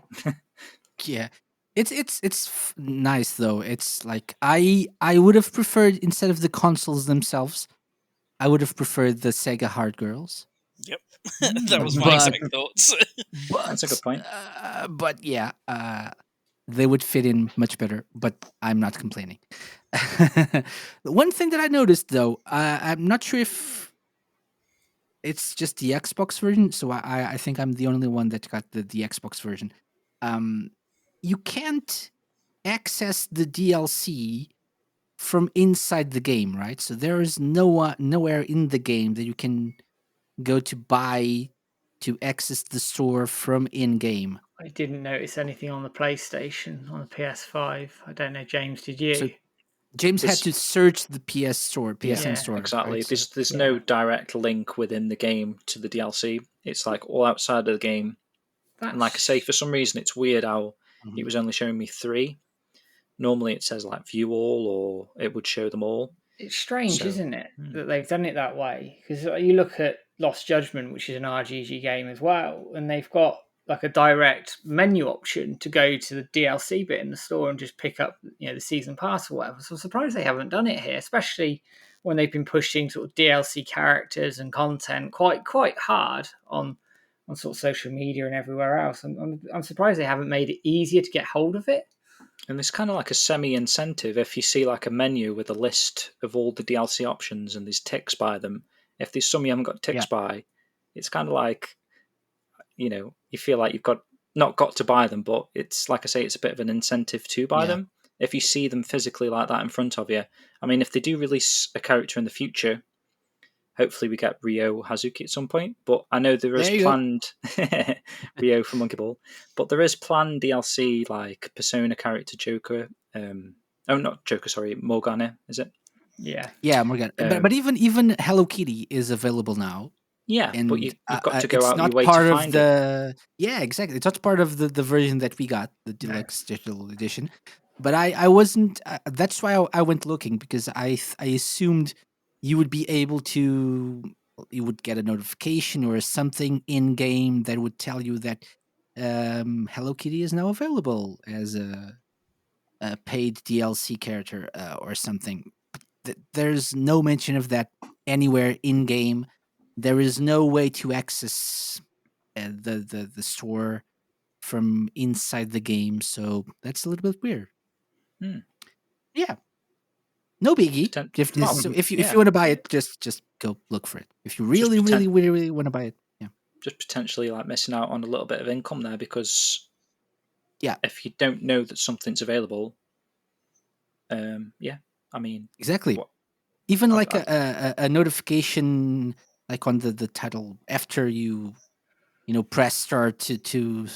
Yeah, it's nice though. It's like I would have preferred, instead of the consoles themselves, I would have preferred the Sega Hard Girls. Yep, that was my exact thoughts. That's a good point. But yeah, they would fit in much better. But I'm not complaining. One thing that I noticed though, I'm not sure if it's just the Xbox version. So I think I'm the only one that got the Xbox version. You can't access the DLC from inside the game, right? So there is nowhere in the game that you can go to buy to access the store from in game. I didn't notice anything on the PlayStation, on the PS5. I don't know, James, did you? So James had to search the PSN store. Exactly. Right? There's no direct link within the game to the DLC. It's like all outside of the game. And like I say, for some reason, it's weird how it was only showing me 3. Normally, it says like view all, or it would show them all. It's strange, isn't it, that they've done it that way? Because you look at Lost Judgment, which is an RGG game as well, and they've got like a direct menu option to go to the DLC bit in the store and just pick up, the season pass or whatever. So I'm surprised they haven't done it here, especially when they've been pushing sort of DLC characters and content quite hard on sort of social media and everywhere else. I'm surprised they haven't made it easier to get hold of it. And there's kind of like a semi-incentive if you see like a menu with a list of all the DLC options and there's ticks by them. If there's some you haven't got ticks by, it's kind of like, you feel like you've not got to buy them, but it's like I say, it's a bit of an incentive to buy them. If you see them physically like that in front of you. I mean, if they do release a character in the future, hopefully we get Ryo Hazuki at some point, but I know there is planned Ryo from Monkey Ball, but there is planned DLC like Persona character Joker. Not Joker, sorry, Morgana, is it? Yeah, Morgana. But even Hello Kitty is available now. Yeah, and but you've got to go out your way part to of find it. Yeah, exactly. It's not part of the version that we got, the deluxe digital edition. But I wasn't. That's why I went looking, because I assumed you would be able to. You would get a notification or something in game that would tell you that Hello Kitty is now available as a paid DLC character or something. There's no mention of that anywhere in game. There is no way to access the store from inside the game, so that's a little bit weird. Yeah, no biggie. If you want to buy it, just go look for it. If you really want to buy it, just potentially like missing out on a little bit of income there, because Yeah, if you don't know that something's available, I mean, exactly. what Even I've, like a notification, like on the title after you press start to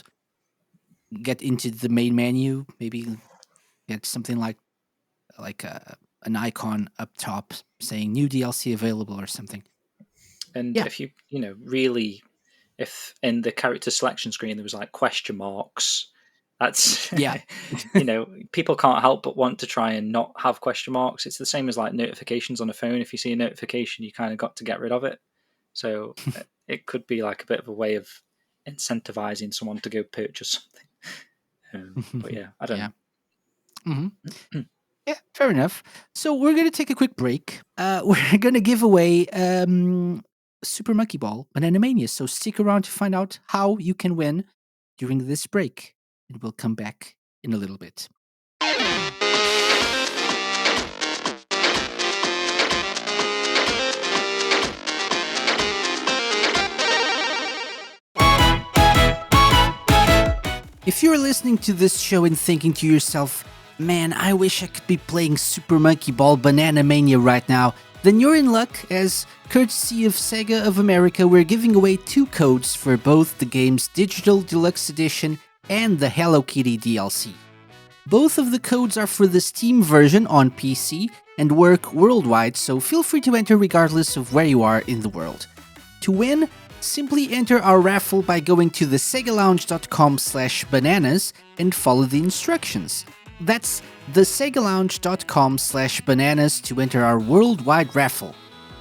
get into the main menu. Maybe get something like an icon up top saying new DLC available or something. and Yeah, if really, if in the character selection screen there was like question marks, that's yeah. people can't help but want to try and not have question marks. It's the same as like notifications on a phone. If you see a notification, you kind of got to get rid of it. So it could be like a bit of a way of incentivizing someone to go purchase something. But yeah, I don't Yeah. know. hmm Yeah, fair enough. So we're gonna take a quick break. We're gonna give away Super Monkey Ball Banana Mania. So stick around to find out how you can win during this break, and we'll come back in a little bit. If you're listening to this show and thinking to yourself, man, I wish I could be playing Super Monkey Ball Banana Mania right now, then you're in luck, as courtesy of Sega of America, we're giving away 2 codes for both the game's Digital Deluxe Edition and the Hello Kitty DLC. Both of the codes are for the Steam version on PC and work worldwide, so feel free to enter regardless of where you are in the world. To win, simply enter our raffle by going to thesegalounge.com/bananas and follow the instructions. That's thesegalounge.com/bananas to enter our worldwide raffle.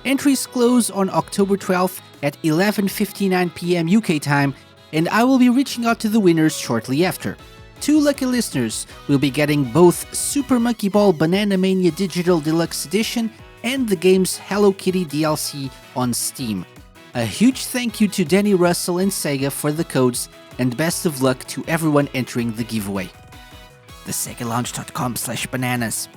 Entries close on October 12th at 11:59 p.m. UK time, and I will be reaching out to the winners shortly after. 2 lucky listeners will be getting both Super Monkey Ball Banana Mania Digital Deluxe Edition and the game's Hello Kitty DLC on Steam. A huge thank you to Danny Russell and Sega for the codes, and best of luck to everyone entering the giveaway. thesegalounge.com/bananas.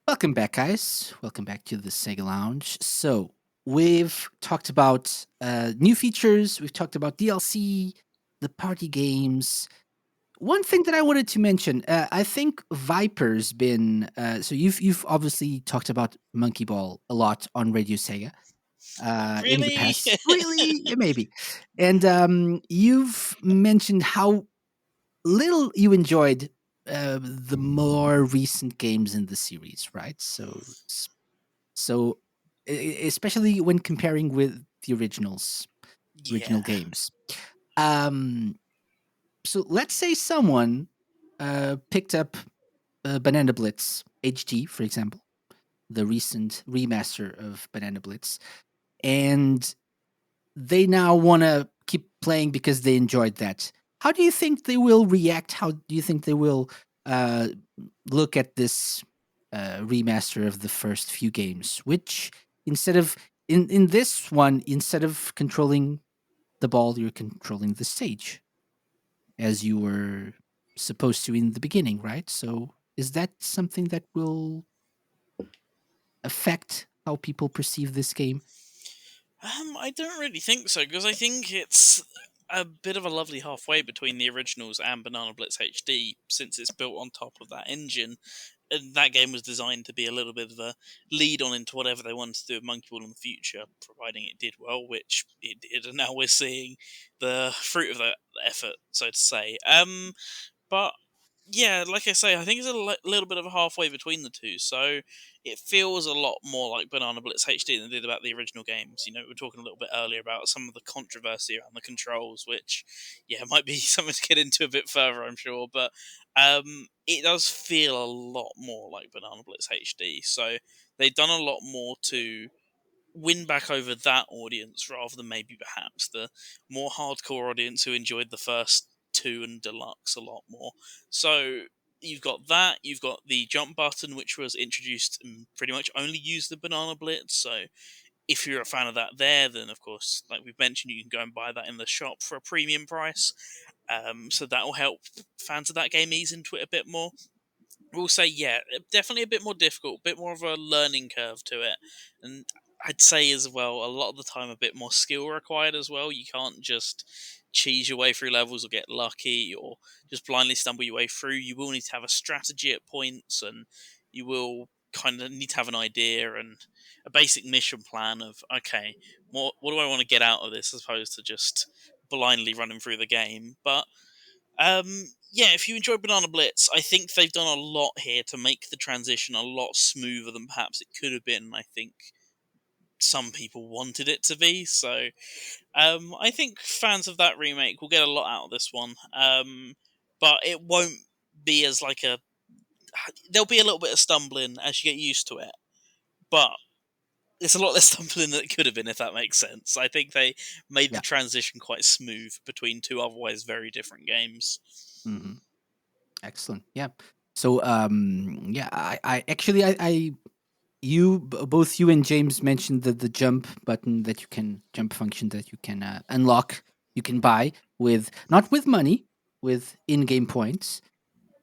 Welcome back, guys. Welcome back to the Sega Lounge. So, we've talked about new features, we've talked about DLC, the party games. One thing that I wanted to mention, I think Viper's been. So you've obviously talked about Monkey Ball a lot on Radio Sega in the Really? past. Really, yeah, maybe, and you've mentioned how little you enjoyed the more recent games in the series, right? So especially when comparing with the original Yeah. games. Um, so let's say someone picked up Banana Blitz HD, for example, the recent remaster of Banana Blitz, and they now want to keep playing because they enjoyed that. How do you think they will react? How do you think they will uh, look at this remaster of the first few games? Which instead of in this one, instead of controlling the ball, you're controlling the stage as you were supposed to in the beginning, right? So is that something that will affect how people perceive this game? I don't really think so, because I think it's a bit of a lovely halfway between the originals and Banana Blitz HD, since it's built on top of that engine. And that game was designed to be a little bit of a lead on into whatever they wanted to do with Monkey Ball in the future, providing it did well, which it did, and now we're seeing the fruit of that effort, so to say. But yeah, like I say, I think it's a little bit of a halfway between the two. So it feels a lot more like Banana Blitz HD than it did about the original games. You know, we were talking a little bit earlier about some of the controversy around the controls, which, yeah, might be something to get into a bit further, I'm sure. But it does feel a lot more like Banana Blitz HD. So they've done a lot more to win back over that audience rather than maybe perhaps the more hardcore audience who enjoyed the first two and deluxe a lot more. So you've got that, you've got the jump button, which was introduced and pretty much only used the Banana Blitz. So if you're a fan of that there, then of course, like we've mentioned, you can go and buy that in the shop for a premium price. So that will help fans of that game ease into it a bit more. will say, yeah, definitely a bit more difficult, a bit more of a learning curve to it. And I'd say as well, a lot of the time, a bit more skill required as well. You can't just cheese your way through levels or get lucky or just blindly stumble your way through. You will need to have a strategy at points, and you will kind of need to have an idea and a basic mission plan of, okay, what do I want to get out of this, as opposed to just blindly running through the game. But yeah, if you enjoy Banana Blitz, I think they've done a lot here to make the transition a lot smoother than perhaps it could have been. I think some people wanted it to be. So I think fans of that remake will get a lot out of this one. But it won't be as like a. There'll be a little bit of stumbling as you get used to it, but it's a lot less stumbling than it could have been, if that makes sense. I think they made the Yeah. transition quite smooth between two otherwise very different games. Hmm. Excellent. Yeah. So yeah, I actually I you both you and James mentioned the jump button that you can jump function that you can unlock, you can buy with not with money, with in-game points.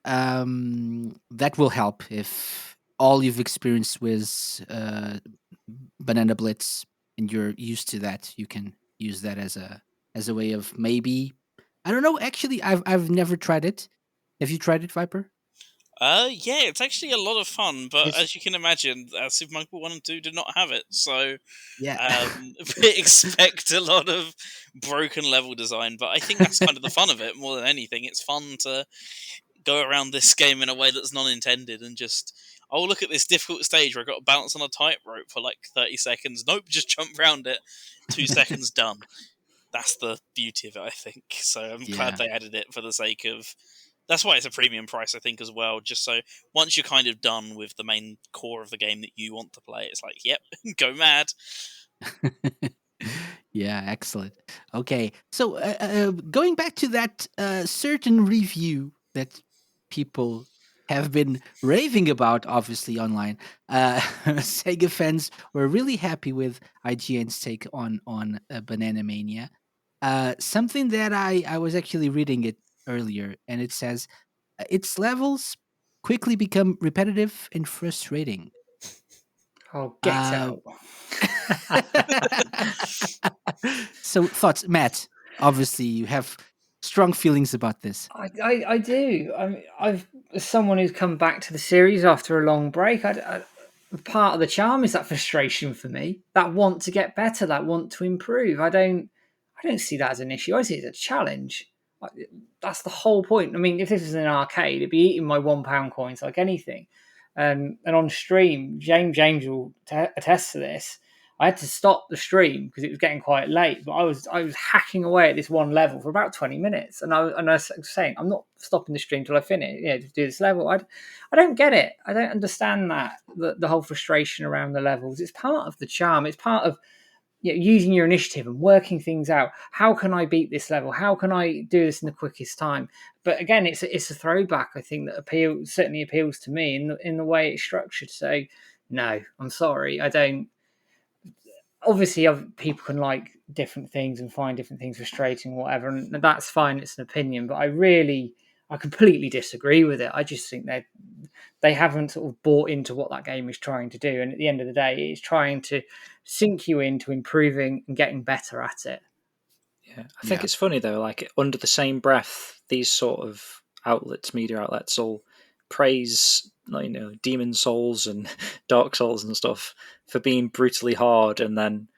That will help if all you've experienced with Banana Blitz and you're used to that. You can use that as a way of maybe, I don't know. Actually, I've never tried it. Have you tried it, Viper? Yeah, it's actually a lot of fun, but It's as you can imagine, Super Monkey Ball 1 and 2 did not have it, so yeah. expect a lot of broken level design. But I think that's kind of the fun of it more than anything. It's fun to go around this game in a way that's non-intended and just, oh, look at this difficult stage where I've got to bounce on a tightrope for like 30 seconds. Nope, just jump around it. 2 seconds, done. That's the beauty of it, I think. So I'm glad Yeah. they added it for the sake of. That's why it's a premium price, I think, as well. Just so once you're kind of done with the main core of the game that you want to play, it's like, yep, go mad. Yeah, excellent. Okay, so going back to that certain review that people have been raving about, obviously online, Sega fans were really happy with IGN's take on Banana Mania. Something that I was actually reading it earlier, and it says its levels quickly become repetitive and frustrating. Oh, get Uh, out. so thoughts, Matt. Obviously, you have strong feelings about this. I do. I've as someone who's come back to the series after a long break. Part of the charm is that frustration for me, that want to get better, that want to improve. I don't see that as an issue. I see it as a challenge. That's the whole point. I mean, if this was an arcade, it'd be eating my £1 coins like anything. And on stream, James will attest to this. I had to stop the stream because it was getting quite late, but I was hacking away at this one level for about 20 minutes, and I was saying, I'm not stopping the stream till I finish, to do this level. I don't get it. I don't understand that the whole frustration around the levels. It's part of the charm. It's part of using your initiative and working things out. How can I beat this level? How can I do this in the quickest time? But again, it's a throwback, I think, that certainly appeals to me in the way it's structured. So no, I'm sorry, I don't. Obviously, people can like different things and find different things frustrating or whatever, and that's fine. It's an opinion, but I completely disagree with it. I just think they haven't sort of bought into what that game is trying to do, and at the end of the day, it's trying to sink you into improving and getting better at it. Yeah, I think Yeah. it's funny though. Like under the same breath, these sort of outlets, media outlets, all praise, Demon Souls and Dark Souls and stuff for being brutally hard, and then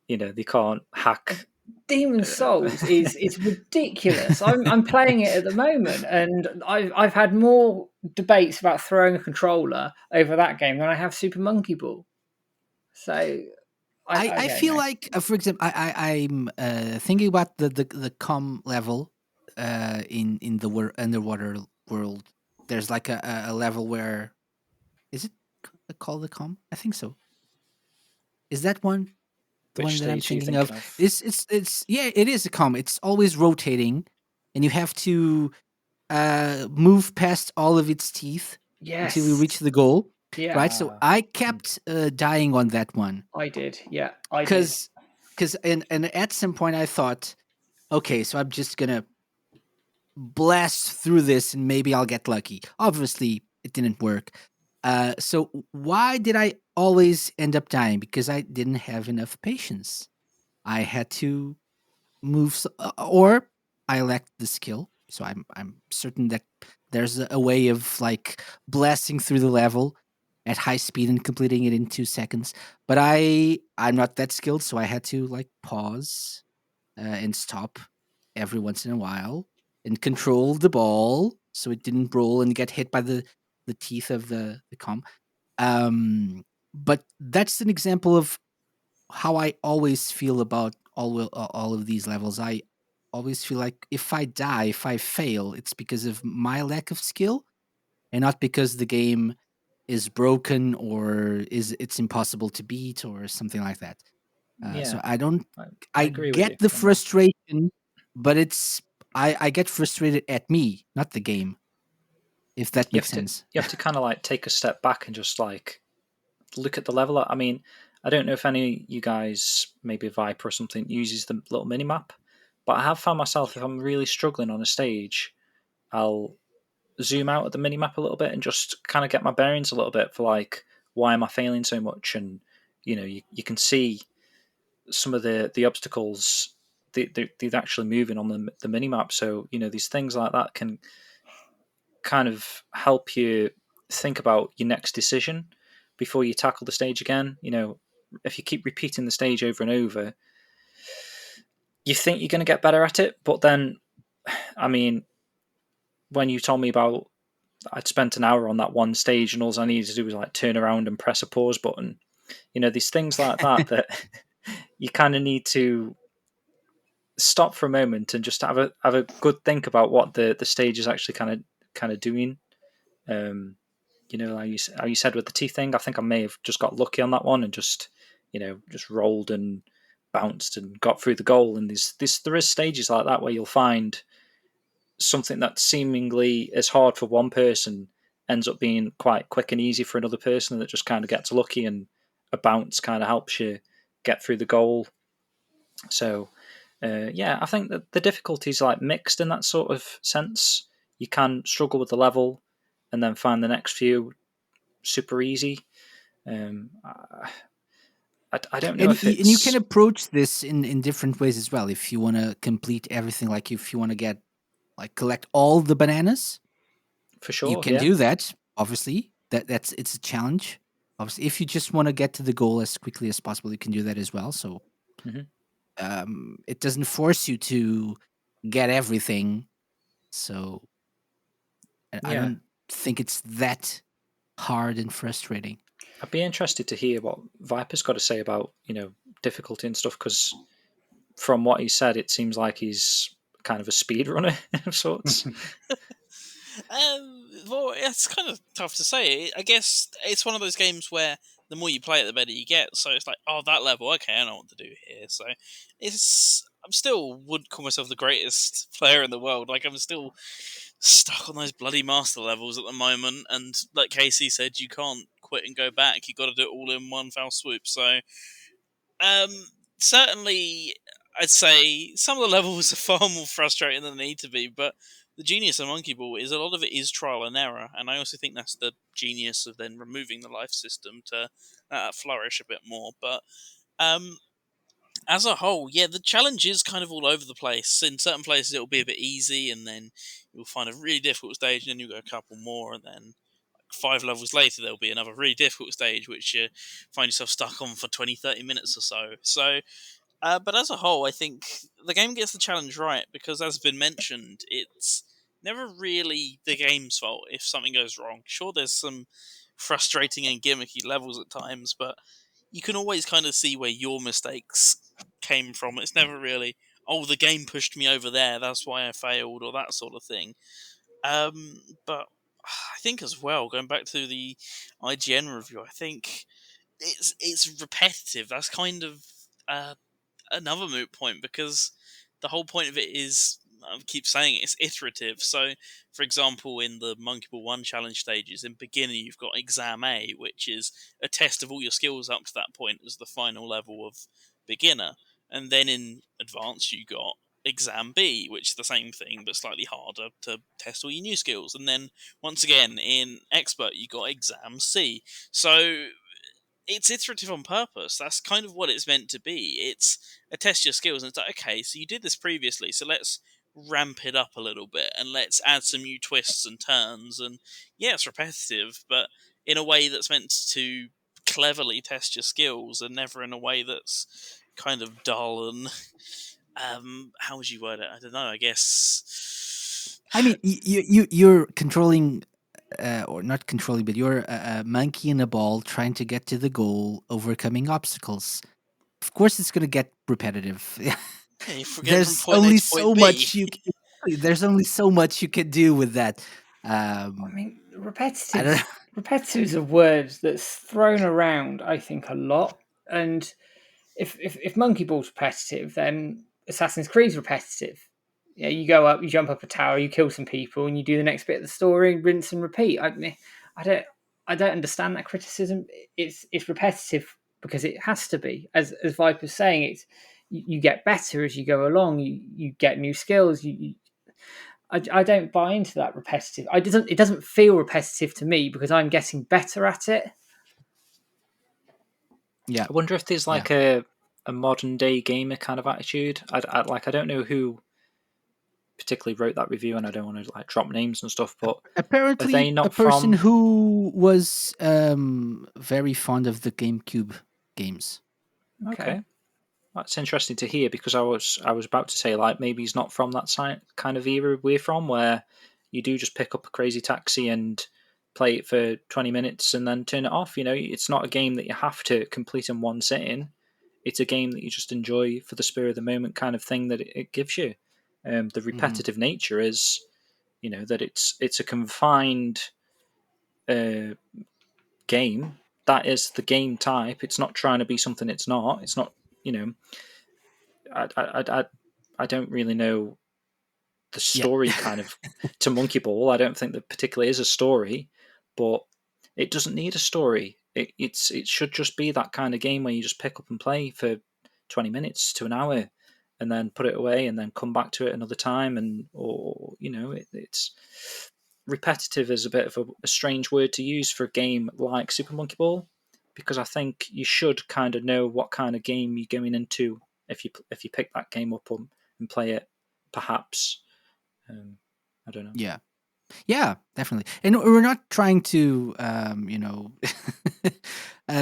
they can't hack. Demon Souls is ridiculous. I'm playing it at the moment, and I've had more debates about throwing a controller over that game than I have Super Monkey Ball. So I I don't feel know. like, for example, I'm thinking about the com level in the underwater world. There's like a level where, is it called the com? I think so. Is that one the Which one that I'm stage are you thinking of? thinking of? It's yeah, it is a com. It's always rotating, and you have to move past all of its teeth until we Yes. reach the goal. Yeah, Right. So I kept dying on that one I did. Yeah, I did. because and at some point I thought, okay, so I'm just gonna blast through this and maybe I'll get lucky. Obviously, it didn't work. So why did I always end up dying? Because I didn't have enough patience. I had to move, or I lacked the skill. So I'm certain that there's a way of like blasting through the level at high speed and completing it in 2 seconds. But I'm not that skilled, so I had to like pause and stop every once in a while and control the ball so it didn't roll and get hit by the teeth of the comb. But that's an example of how I always feel about all of these levels. I always feel like if I die, if I fail, it's because of my lack of skill and not because the game is broken or is it's impossible to beat or something like that. So Yeah, I don't. I, I I agree with get you the on that. frustration, but it's I get frustrated at me, not the game. If that You makes have to sense. you have to kind of like take a step back and just like look at the level. I mean, I don't know if any of you guys, maybe Viper or something, uses the little mini map, but I have found myself if I'm really struggling on a stage, I'll zoom out at the mini map a little bit and just kind of get my bearings a little bit for like why am I failing so much, and you can see some of the obstacles they're actually moving on the mini map. So these things like that can kind of help you think about your next decision before you tackle the stage again. If you keep repeating the stage over and over, you think you're going to get better at it, but then, I mean, when you told me about I'd spent an hour on that one stage and all I needed to do was like turn around and press a pause button. These things like that you kind of need to stop for a moment and just have a good think about what the stage is actually kind of doing. Um, how you said with the teeth thing, I think I may have just got lucky on that one and just rolled and bounced and got through the goal. And there is stages like that where you'll find something that seemingly is hard for one person ends up being quite quick and easy for another person that just kind of gets lucky, and a bounce kind of helps you get through the goal. So yeah, I think that the difficulty is like mixed in that sort of sense. You can struggle with the level and then find the next few super easy. I don't know And if and you can it's approach this in different ways as well. If you want to complete everything, like if you want to get like collect all the bananas, for you sure. can Yeah. do that. Obviously, that's it's a challenge. Obviously, if you just want to get to the goal as quickly as possible, you can do that as well. So hmm it doesn't force you to get everything. So I Yeah. don't think it's that hard and frustrating. I'd be interested to hear what Viper's got to say about difficulty and stuff, because from what he said, it seems like he's kind of a speedrunner of sorts. Well, it's kind of tough to say. I guess it's one of those games where the more you play it, the better you get. So it's like, oh, that level, okay, I know what to do here. So I'm still wouldn't call myself the greatest player in the world. Like I'm still stuck on those bloody master levels at the moment. And like Casey said, you can't quit and go back. You got to do it all in one foul swoop. So um, certainly, I'd say some of the levels are far more frustrating than they need to be, but the genius of Monkey Ball is a lot of it is trial and error, and I also think that's the genius of then removing the life system to flourish a bit more. But um, as a whole, yeah, the challenge is kind of all over the place. In certain places, it'll be a bit easy, and then you'll find a really difficult stage, and then you'll go a couple more, and then 5 levels later, there'll be another really difficult stage, which you find yourself stuck on for 20, 30 minutes or so. But as a whole, I think the game gets the challenge right because, as has been mentioned, it's never really the game's fault if something goes wrong. Sure, there's some frustrating and gimmicky levels at times, but you can always kind of see where your mistakes came from. It's never really, oh, the game pushed me over there, that's why I failed, or that sort of thing. But I think as well, going back to the IGN review, I think it's repetitive. That's kind of uh, another moot point because the whole point of it is I keep saying it's iterative. So, for example, in the Monkey Ball 1 challenge stages, in beginner you've got Exam A, which is a test of all your skills up to that point as the final level of beginner. And then in advanced you got exam B, which is the same thing but slightly harder to test all your new skills. And then once again in expert, you got exam C. So it's iterative on purpose. That's kind of what it's meant to be. It's a test your skills, and it's like, okay, so you did this previously, so let's ramp it up a little bit and let's add some new twists and turns. And yeah, it's repetitive, but in a way that's meant to cleverly test your skills, and never in a way that's kind of dull and how would you word it? I don't know. I guess I mean, you're controlling, or not controlling, but you're a monkey in a ball trying to get to the goal, overcoming obstacles. Of course, it's going to get repetitive. yeah, you're getting from there's point A only to point so B. much you. There's only so much you can do with that. I mean, I don't know. repetitive is a word that's thrown around, I think, a lot. And if Monkey Ball's repetitive, then Assassin's Creed's repetitive. Yeah, you go up, you jump up a tower, you kill some people, and you do the next bit of the story, rinse and repeat. I don't, I don't understand that criticism. It's repetitive because it has to be. As Viper's saying, you get better as you go along. You get new skills. I don't buy into that repetitive. It doesn't feel repetitive to me because I'm getting better at it. Yeah, I wonder if there's yeah. like a modern day gamer kind of attitude. I don't know who particularly wrote that review, and I don't want to like drop names and stuff, but are they Apparently, a not person from? who was very fond of the GameCube games. Okay. Okay, that's interesting to hear, because I was about to say like maybe he's not from that kind of era we're from, where you do just pick up a crazy taxi and play it for 20 minutes and then turn it off. It's not a game that you have to complete in one sitting. It's a game that you just enjoy for the spur of the moment kind of thing that it gives you. The Hmm. repetitive nature is, that it's a confined uh, game. That is the game type. It's not trying to be something it's not. It's not. You know, I don't really know the Yeah. story kind of to Monkey Ball. I don't think there particularly is a story, but it doesn't need a story. It should just be that kind of game where you just pick up and play for 20 minutes to an hour, and then put it away, and then come back to it another time, and or it's repetitive is a bit of a strange word to use for a game like Super Monkey Ball, because I think you should kind of know what kind of game you're going into if you pick that game up and play it, perhaps. I don't know. Yeah. Yeah, definitely. And we're not trying to,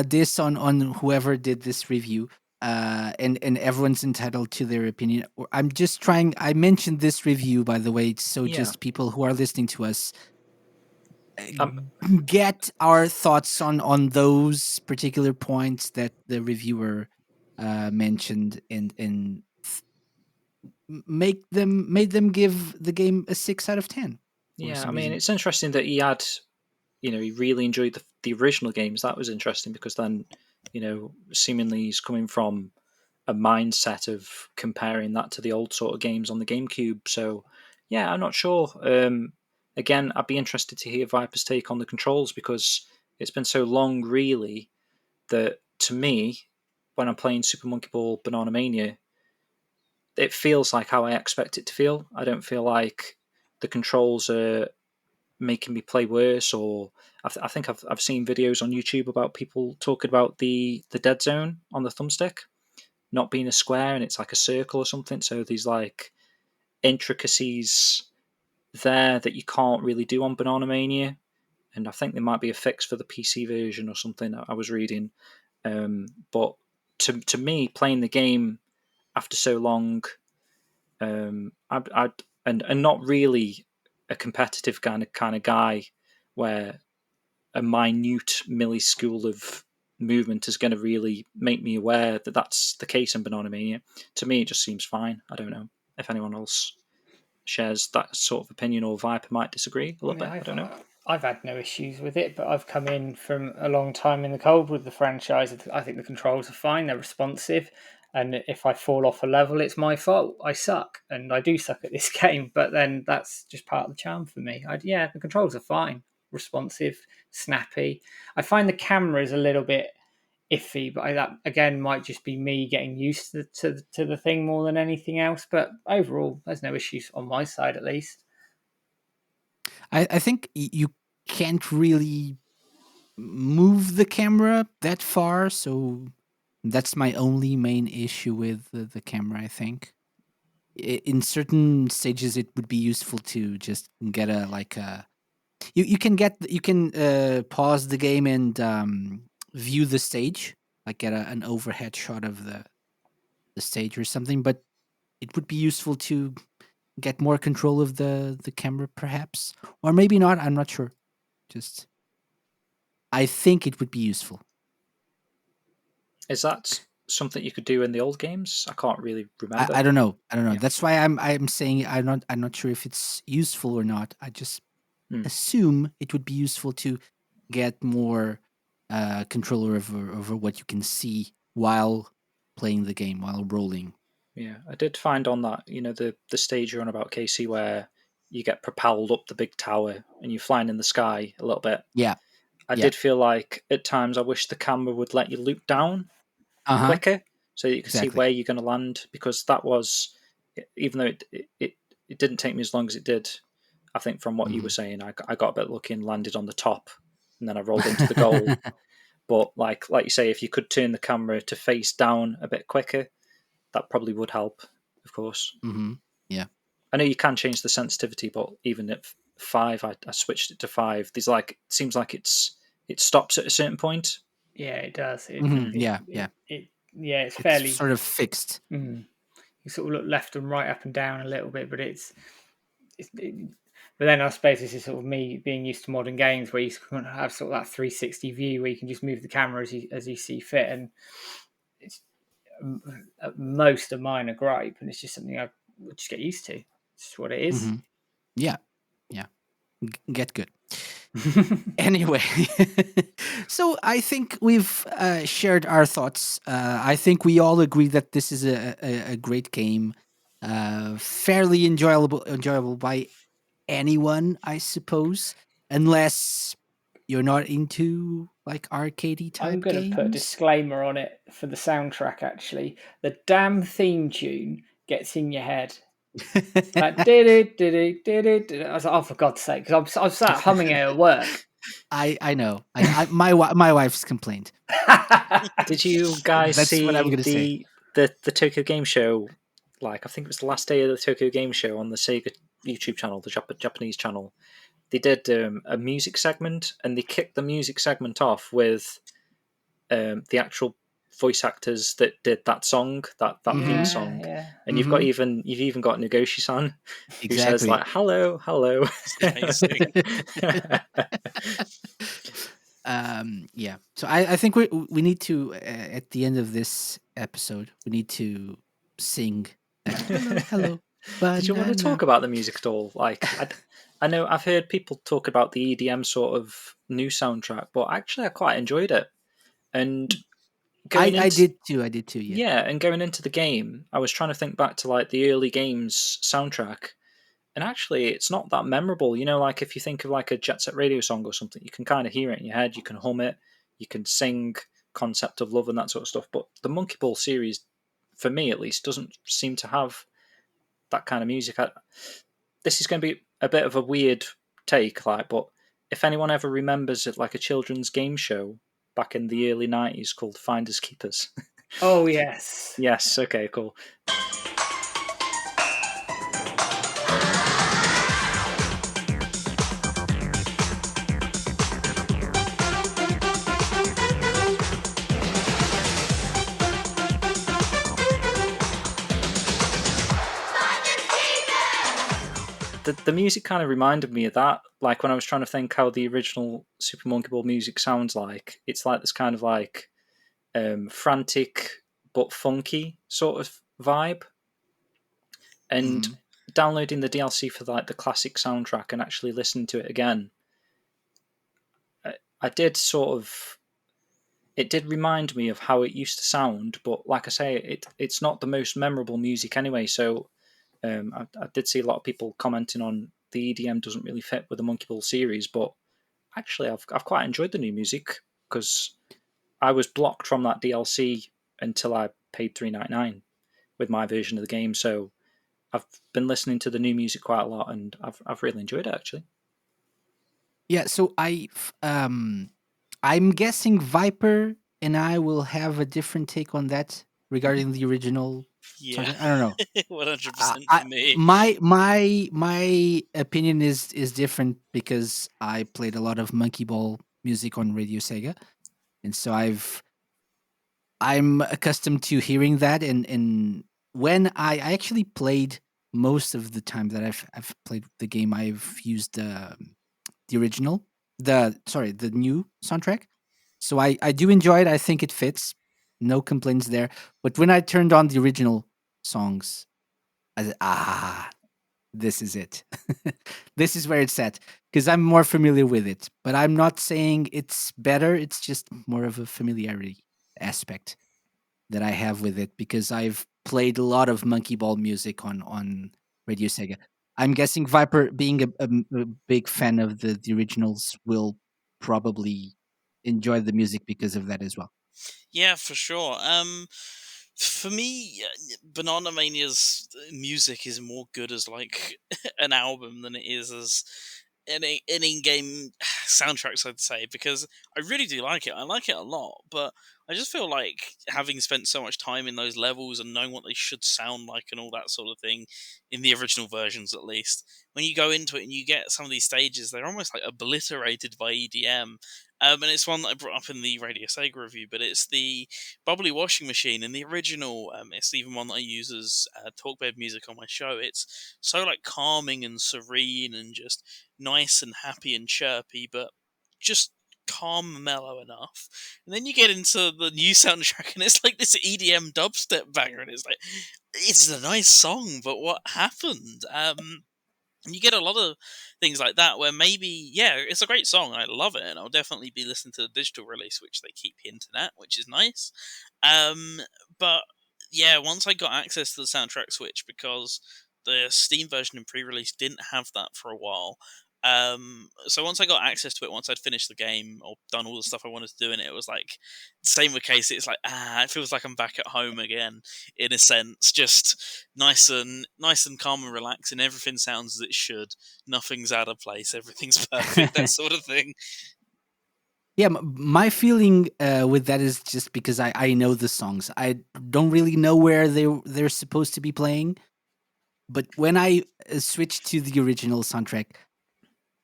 diss on whoever did this review. And everyone's entitled to their opinion. I'm just trying. I mentioned this review, by the way, so Yeah. just people who are listening to us Um, get our thoughts on those particular points that the reviewer mentioned, and made them give the game a 6 out of 10 for yeah, I some mean, reason. it's interesting that he really enjoyed the original games. That was interesting, because then, seemingly he's coming from a mindset of comparing that to the old sort of games on the GameCube. So, yeah, I'm not sure. Again, I'd be interested to hear Viper's take on the controls, because it's been so long, really, that to me, when I'm playing Super Monkey Ball Banana Mania, it feels like how I expect it to feel. I don't feel like the controls are making me play worse, or I think I've seen videos on YouTube about people talking about the dead zone on the thumbstick not being a square and it's like a circle or something. So there's like intricacies there that you can't really do on Banana Mania, and I think there might be a fix for the PC version or something I was reading. But to me, playing the game after so long, I and not really a competitive kind of guy, where a minute millisecule of movement is going to really make me aware that that's the case in Banana Mania. To me, it just seems fine. I don't know if anyone else shares that sort of opinion, or Viper might disagree a I little mean, bit. I don't know. I've had no issues with it, but I've come in from a long time in the cold with the franchise. I think the controls are fine; they're responsive, and if I fall off a level, it's my fault. I suck, and I do suck at this game. But then that's just part of the charm for me. Yeah, the controls are fine, responsive, snappy. I find the camera is a little bit iffy. But that again might just be me getting used to the thing more than anything else. But overall, there's no issues on my side, at least. I think you can't really move the camera that far, so that's my only main issue with the camera. I think in certain stages it would be useful to just get a like a you can pause the game and view the stage, like get an overhead shot of the stage or something. But it would be useful to get more control of the camera, perhaps, or maybe not. I'm not sure. Just I think it would be useful. Is that something you could do in the old games? I can't really remember. I don't know. I don't know. Yeah. That's why I'm saying I'm not sure if it's useful or not. I just Hmm. assume it would be useful to get more control over what you can see while playing the game, while rolling. Yeah, I did find on that, the stage you're on about, Casey, where you get propelled up the big tower and you're flying in the sky a little bit. Yeah. I Yeah. did feel like at times I wish the camera would let you loop down Uh-huh. quicker so that you could see Exactly. where you're going to land, because that was, even though it didn't take me as long as it did, I think from what you were saying, I got a bit lucky and landed on the top, and then I rolled into the goal. But like you say, if you could turn the camera to face down a bit quicker, that probably would help, of course. Mm-hmm. Yeah. I know you can change the sensitivity, but even at 5, I switched it to 5. There's seems like it stops at a certain point. Yeah, it does. Yeah. Yeah. Yeah, it's It's fairly. sort of fixed. You sort of look left and right, up and down a little bit, but but then I suppose this is sort of me being used to modern games where you can have sort of that 360 view where you can just move the camera as you see fit, and it's at most a minor gripe, and it's just something I would just get used to. It's just what it is. Yeah. Yeah. Get good. Anyway, so I think we've shared our thoughts. I think we all agree that this is a great game, fairly enjoyable by anyone, I suppose, unless you're not into like arcadey I'm type going to put a games. disclaimer on it for the soundtrack. Actually, the damn theme tune gets in your head. Like did it. I was like, oh, for God's sake, because I was sat humming it at work. I know. My wife's complained. Did you guys That's what I'm see gonna say. the Tokyo Game Show? Like, I think it was the last day of the Tokyo Game Show on the Sega YouTube channel, the Japanese channel. They did a music segment, and they kicked the music segment off with the actual voice actors that did that song, that theme song. Yeah. And you've even got Nagoshi-san, who says Exactly. like "hello, hello." It's amazing. Yeah. So I think we need to at the end of this episode we need to sing that hello hello Did you want to banana. talk about the music at all? Like, I know I've heard people talk about the EDM sort of new soundtrack, but actually I quite enjoyed it. And going I into did too. Yeah. yeah, and going into the game, I was trying to think back to like the early games soundtrack, and actually it's not that memorable. Like if you think of like a Jet Set Radio song or something, you can kind of hear it in your head, you can hum it, you can sing Concept of Love and that sort of stuff. But the Monkey Ball series, for me at least, doesn't seem to have that kind of music. This is going to be a bit of a weird take, but if anyone ever remembers it, like a children's game show back in the early 90s called Finders Keepers. Oh yes. Yes, okay, cool. The music kind of reminded me of that. Like when I was trying to think how the original Super Monkey Ball music sounds like, it's like this kind of like frantic but funky sort of vibe. And downloading the DLC for like the classic soundtrack and actually listening to it again, I did sort of. It did remind me of how it used to sound, but like I say, it's not the most memorable music anyway. So I did see a lot of people commenting on the EDM doesn't really fit with the Monkey Ball series, but actually I've quite enjoyed the new music because I was blocked from that DLC until I paid $3.99 with my version of the game. So I've been listening to the new music quite a lot, and I've really enjoyed it actually. Yeah, so I'm guessing Viper and I will have a different take on that regarding the original Yeah, soundtrack. I don't know. 100% for me. My opinion is different because I played a lot of Monkey Ball music on Radio Sega, and so I'm accustomed to hearing that. And when I actually played, most of the time that I've played the game, I've used the original, the new soundtrack. So I do enjoy it. I think it fits. No complaints there. But when I turned on the original songs, I said, this is it. This is where it's at because I'm more familiar with it. But I'm not saying it's better. It's just more of a familiarity aspect that I have with it because I've played a lot of Monkey Ball music on Radio Sega. I'm guessing Viper, being a big fan of the originals, will probably enjoy the music because of that as well. Yeah, for sure. For me, Banana Mania's music is more good as like an album than it is as an in-game soundtracks, I'd say, because I really do like it. I like it a lot, but I just feel like having spent so much time in those levels and knowing what they should sound like and all that sort of thing in the original versions, at least, when you go into it and you get some of these stages, they're almost like obliterated by EDM. And it's one that I brought up in the Radio Sega review, but it's the bubbly washing machine in the original. It's even one that I use as talkbed music on my show. It's so like calming and serene and just nice and happy and chirpy, but just calm and mellow enough. And then you get into the new soundtrack and it's like this EDM dubstep banger, and it's like it's a nice song, but what happened? And you get a lot of things like that where maybe, yeah, it's a great song. I love it, and I'll definitely be listening to the digital release, which they keep hinting at, which is nice. Um, but yeah, once I got access to the soundtrack Switch, because the Steam version in pre-release didn't have that for a while. So once I got access to it, once I'd finished the game or done all the stuff I wanted to do in it, it was like same with Case. It's like it feels like I'm back at home again in a sense. Just nice and calm and relaxing. Everything sounds as it should. Nothing's out of place. Everything's perfect. That sort of thing. Yeah, my feeling with that is just because I know the songs. I don't really know where they're supposed to be playing, but when I switched to the original soundtrack,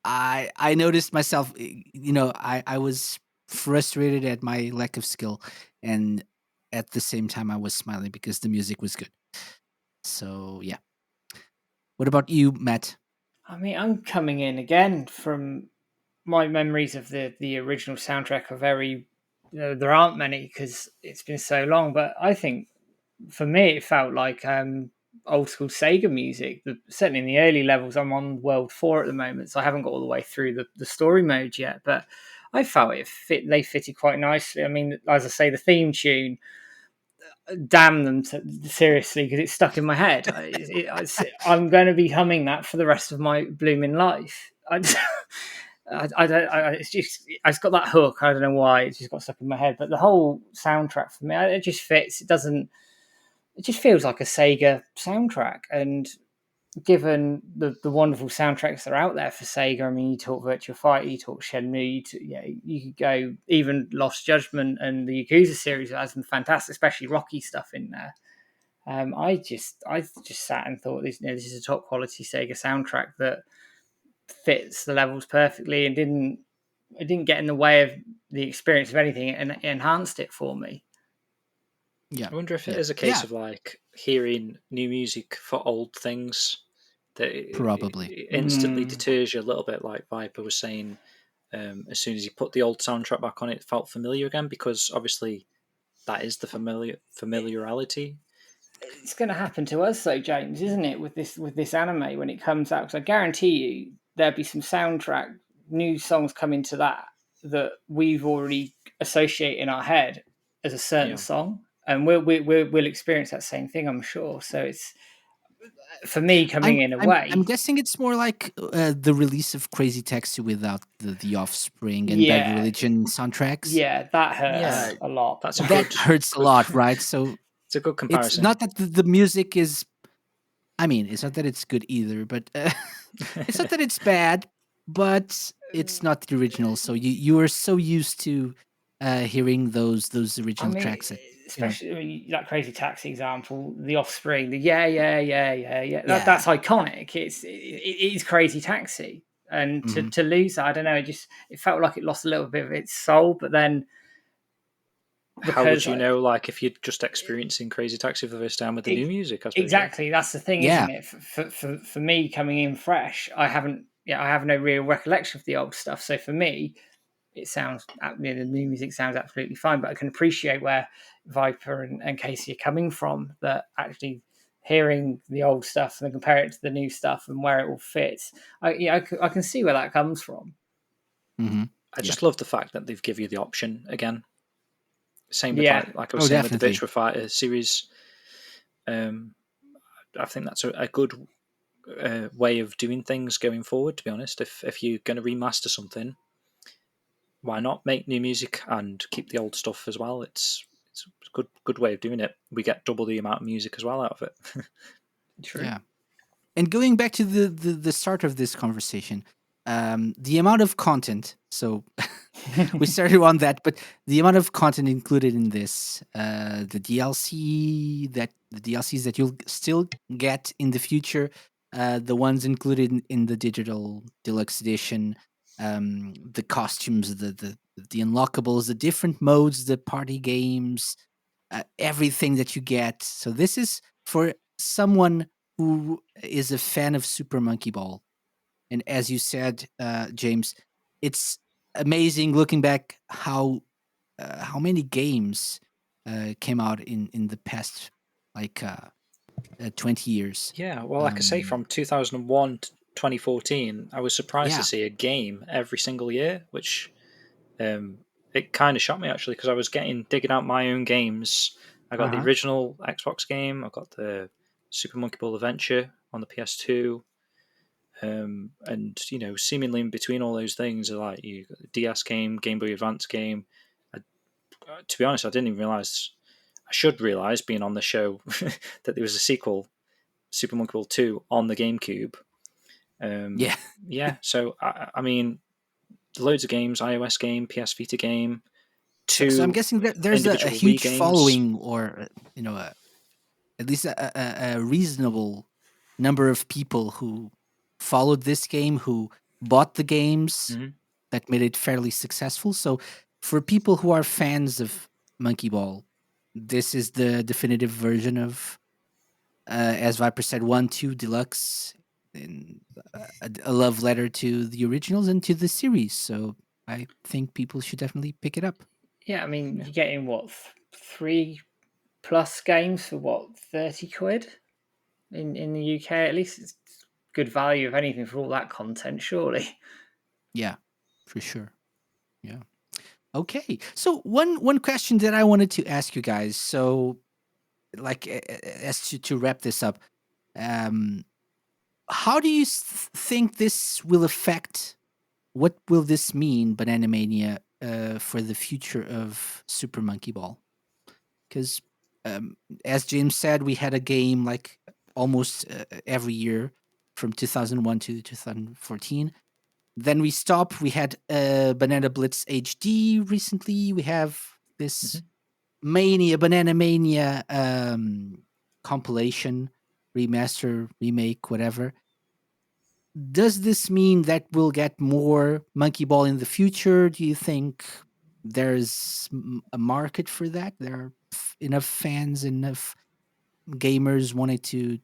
I noticed myself. I was frustrated at my lack of skill, and at the same time, I was smiling because the music was good. So yeah. What about you, Matt? I mean, I'm coming in again from my memories of the original soundtrack are very. There aren't many because it's been so long, but I think for me it felt like old school Sega music. Certainly in the early levels, I'm on World 4 at the moment, so I haven't got all the way through the story mode yet. But I felt they fitted quite nicely. I mean, as I say, the theme tune, damn them seriously, because it's stuck in my head. I'm going to be humming that for the rest of my blooming life. I don't. It's just. It's got that hook. I don't know why. It's just got stuck in my head. But the whole soundtrack for me, it just fits. It doesn't. It just feels like a Sega soundtrack. And given the wonderful soundtracks that are out there for Sega, I mean, you talk Virtua Fighter, you talk Shenmue, you could go even Lost Judgment and the Yakuza series has some fantastic, especially Rocky stuff in there. I just sat and thought this is a top quality Sega soundtrack that fits the levels perfectly and didn't get in the way of the experience of anything and it enhanced it for me. Yeah, I wonder if it yeah, is a case yeah. of like hearing new music for old things that Probably. it instantly deters you a little bit, like Viper was saying. As soon as you put the old soundtrack back on, it felt familiar again because obviously that is the familiarity. It's going to happen to us though, James, isn't it, with this anime when it comes out? Because I guarantee you there'll be some soundtrack new songs coming to that we've already associate in our head as a certain Yeah. song, and we'll experience that same thing, I'm sure. So for me, coming in I'm away, guessing it's more like the release of Crazy Taxi without the Offspring and Bad yeah, Religion soundtracks. that hurts Yeah, a lot. that's a That good, hurts a good lot, right? So it's a good it's comparison. not that the music is. I mean, it's not that it's good either, but it's not that it's bad, but it's not the original. So you are so used to hearing those I original mean, tracks that especially that Crazy Taxi example, the Offspring, the yeah. yeah. That's iconic. It is Crazy Taxi, and Hmm. to lose that, I don't know. It felt like it lost a little bit of its soul. But then How would because you know, like, if you're just experiencing Crazy Taxi for the first time with the new music? I suppose, yeah. exactly, that's the thing, Yeah. isn't it? For me coming in fresh, I have no real recollection of the old stuff. So for me, it sounds the new music sounds absolutely fine, but I can appreciate where Viper and Casey are coming from. That actually hearing the old stuff and then compare it to the new stuff and where it all fits, I can see where that comes from. Hmm. I Yeah. just love the fact that they've give you the option again. Same with Yeah, like I was Oh, saying with the definitely. Virtua Fighter series. Um, I think that's a good way of doing things going forward. To be honest, if you're going to remaster something, why not make new music and keep the old stuff as well? It's a good way of doing it. We get double the amount of music as well out of it. true. Yeah. And going back to the start of this conversation, the amount of content. So we started on that, but the amount of content included in this, the DLCs that you'll still get in the future, the ones included in the digital deluxe edition, the costumes, the unlockables, the different modes, the party games, everything that you get. So this is for someone who is a fan of Super Monkey Ball. And as you said, James, it's amazing looking back how many games came out in the past like 20 years. Yeah, well, like I say, Um, from 2001 to 2014, I was surprised to yeah. see a game every single year, which um, it kind of shocked me actually because I was digging out my own games. I got the Uh-huh. original Xbox game, I got the Super Monkey Ball Adventure on the PS2, and seemingly in between all those things are like you got the DS game, Game Boy Advance game. I, to be honest, I didn't even realize. I should realize, being on the show, that there was a sequel, Super Monkey Ball 2, on the GameCube. Yeah. Yeah, so I mean, loads of games, iOS game, PS Vita game, So I'm two guessing that there's a individual Wii huge games. following, or at least a reasonable number of people who followed this game, who bought the games Mhm. that made it fairly successful. So for people who are fans of Monkey Ball, this is the definitive version of, as Viper said, 1, 2 Deluxe, and a love letter to the originals and to the series. So I think people should definitely pick it up. Yeah, I mean, Yeah. you're getting what, 3+ games for what, 30 quid in the UK at least. It's good value, if anything, for all that content, surely. Yeah, for sure. Yeah. Okay. So one question that I wanted to ask you guys. So like as to wrap this up, um, how do you think this will affect? What will this mean, Banana Mania, for the future of Super Monkey Ball? Because um, as James said, we had a game like almost every year from 2001 to 2014. Then we stopped. We had Banana Blitz HD recently. We have this Mhm. Mania, Banana Mania compilation, remaster, remake, whatever. Does this mean that we'll get more Monkey Ball in the future? Do you think there's a market for that? There are enough fans, enough gamers wanting to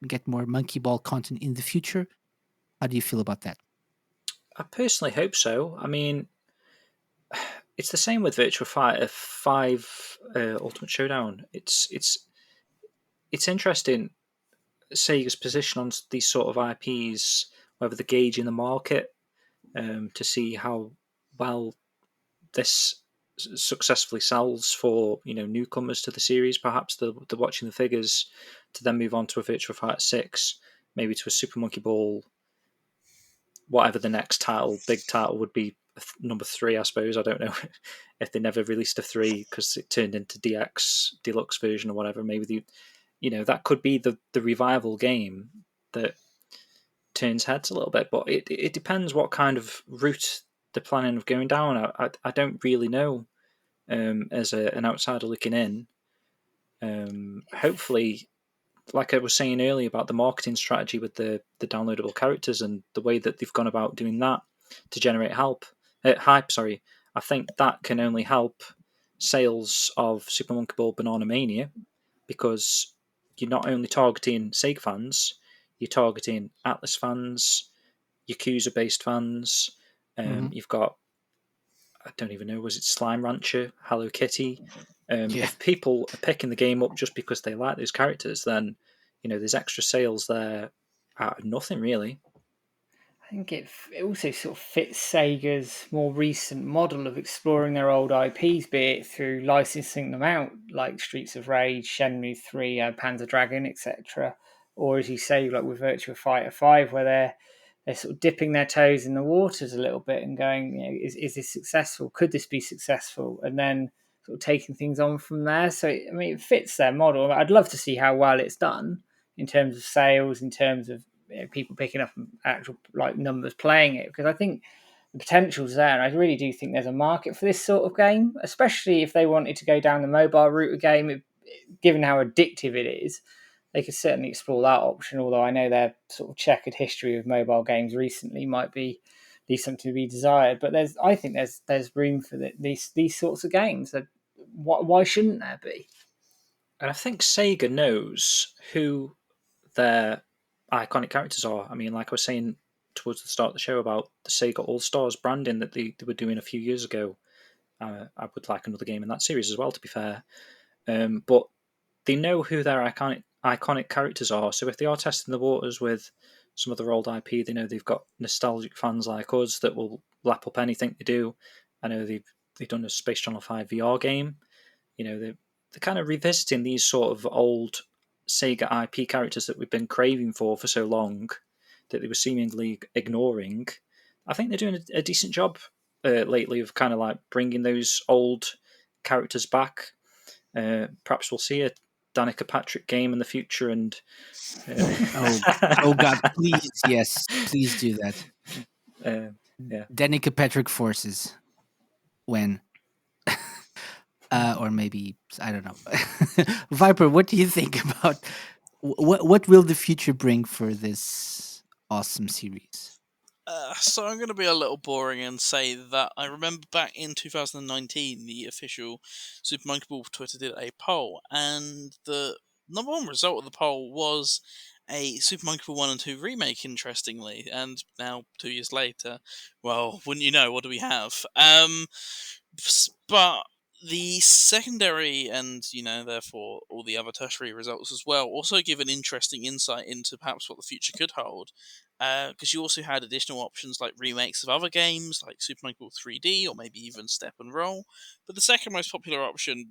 get more Monkey Ball content in the future? How do you feel about that? I personally hope so. I mean, it's the same with Virtua Fighter 5 Ultimate Showdown. It's interesting Sega's position on these sort of IPs, whether the gauge in the market to see how well this successfully sells for newcomers to the series. Perhaps they're watching the figures to then move on to a Virtua Fighter 6, maybe to a Super Monkey Ball, whatever the next title, big title would be, number 3, I suppose. I don't know if they never released a 3 because it turned into DX deluxe version or whatever. Maybe that could be the revival game that turns heads a little bit. But it depends what kind of route they're planning of going down. I don't really know. As an outsider looking in, hopefully, like I was saying earlier about the marketing strategy with the downloadable characters and the way that they've gone about doing that to generate hype. Sorry, I think that can only help sales of Super Monkey Ball Banana Mania, because you're not only targeting Sega fans, you're targeting Atlas fans, Yakuza-based fans. Hmm. You've got, I don't even know, was it Slime Rancher, Hello Kitty? Yeah. If people are picking the game up just because they like those characters, then there's extra sales there out of nothing, really. I think it also sort of fits Sega's more recent model of exploring their old IPs, be it through licensing them out, like Streets of Rage, Shenmue 3, Panzer Dragon, etc., or as you say, like with Virtua Fighter 5, where they're sort of dipping their toes in the waters a little bit and going, is this successful? Could this be successful? And then sort of taking things on from there. So it fits their model. I'd love to see how well it's done in terms of sales, in terms of people picking up actual like numbers playing it, because I think the potential's there, and I really do think there's a market for this sort of game, especially if they wanted to go down the mobile route of game. Given how addictive it is, they could certainly explore that option. Although I know their sort of checkered history of mobile games recently might be something to be desired. But I think there's room for these sorts of games. That why shouldn't there be? And I think Sega knows who their iconic characters are. I mean, like I was saying towards the start of the show about the Sega All Stars branding that they were doing a few years ago. I would like another game in that series as well, to be fair. But they know who their iconic characters are. So if they are testing the waters with some of their old IP, they know they've got nostalgic fans like us that will lap up anything they do. I know they've done a Space Channel 5 VR game. They're kind of revisiting these sort of old Sega IP characters that we've been craving for so long, that they were seemingly ignoring. I think they're doing a decent job lately of kind of like bringing those old characters back. Perhaps we'll see a Danica Patrick game in the future, and Oh, oh God! Please, yes, please do that. yeah. Danica Patrick forces when, or maybe I don't know. Viper, what do you think about what will the future bring for this awesome series? So I'm going to be a little boring and say that I remember back in 2019, the official Super Monkey Ball Twitter did a poll, and the number one result of the poll was a Super Monkey Ball 1 and 2 remake, interestingly. And now, 2 years later, well, wouldn't you know, what do we have? But the secondary and, therefore all the other tertiary results as well also give an interesting insight into perhaps what the future could hold. Because you also had additional options like remakes of other games like Super Monkey Ball 3D or maybe even Step and Roll. But the second most popular option,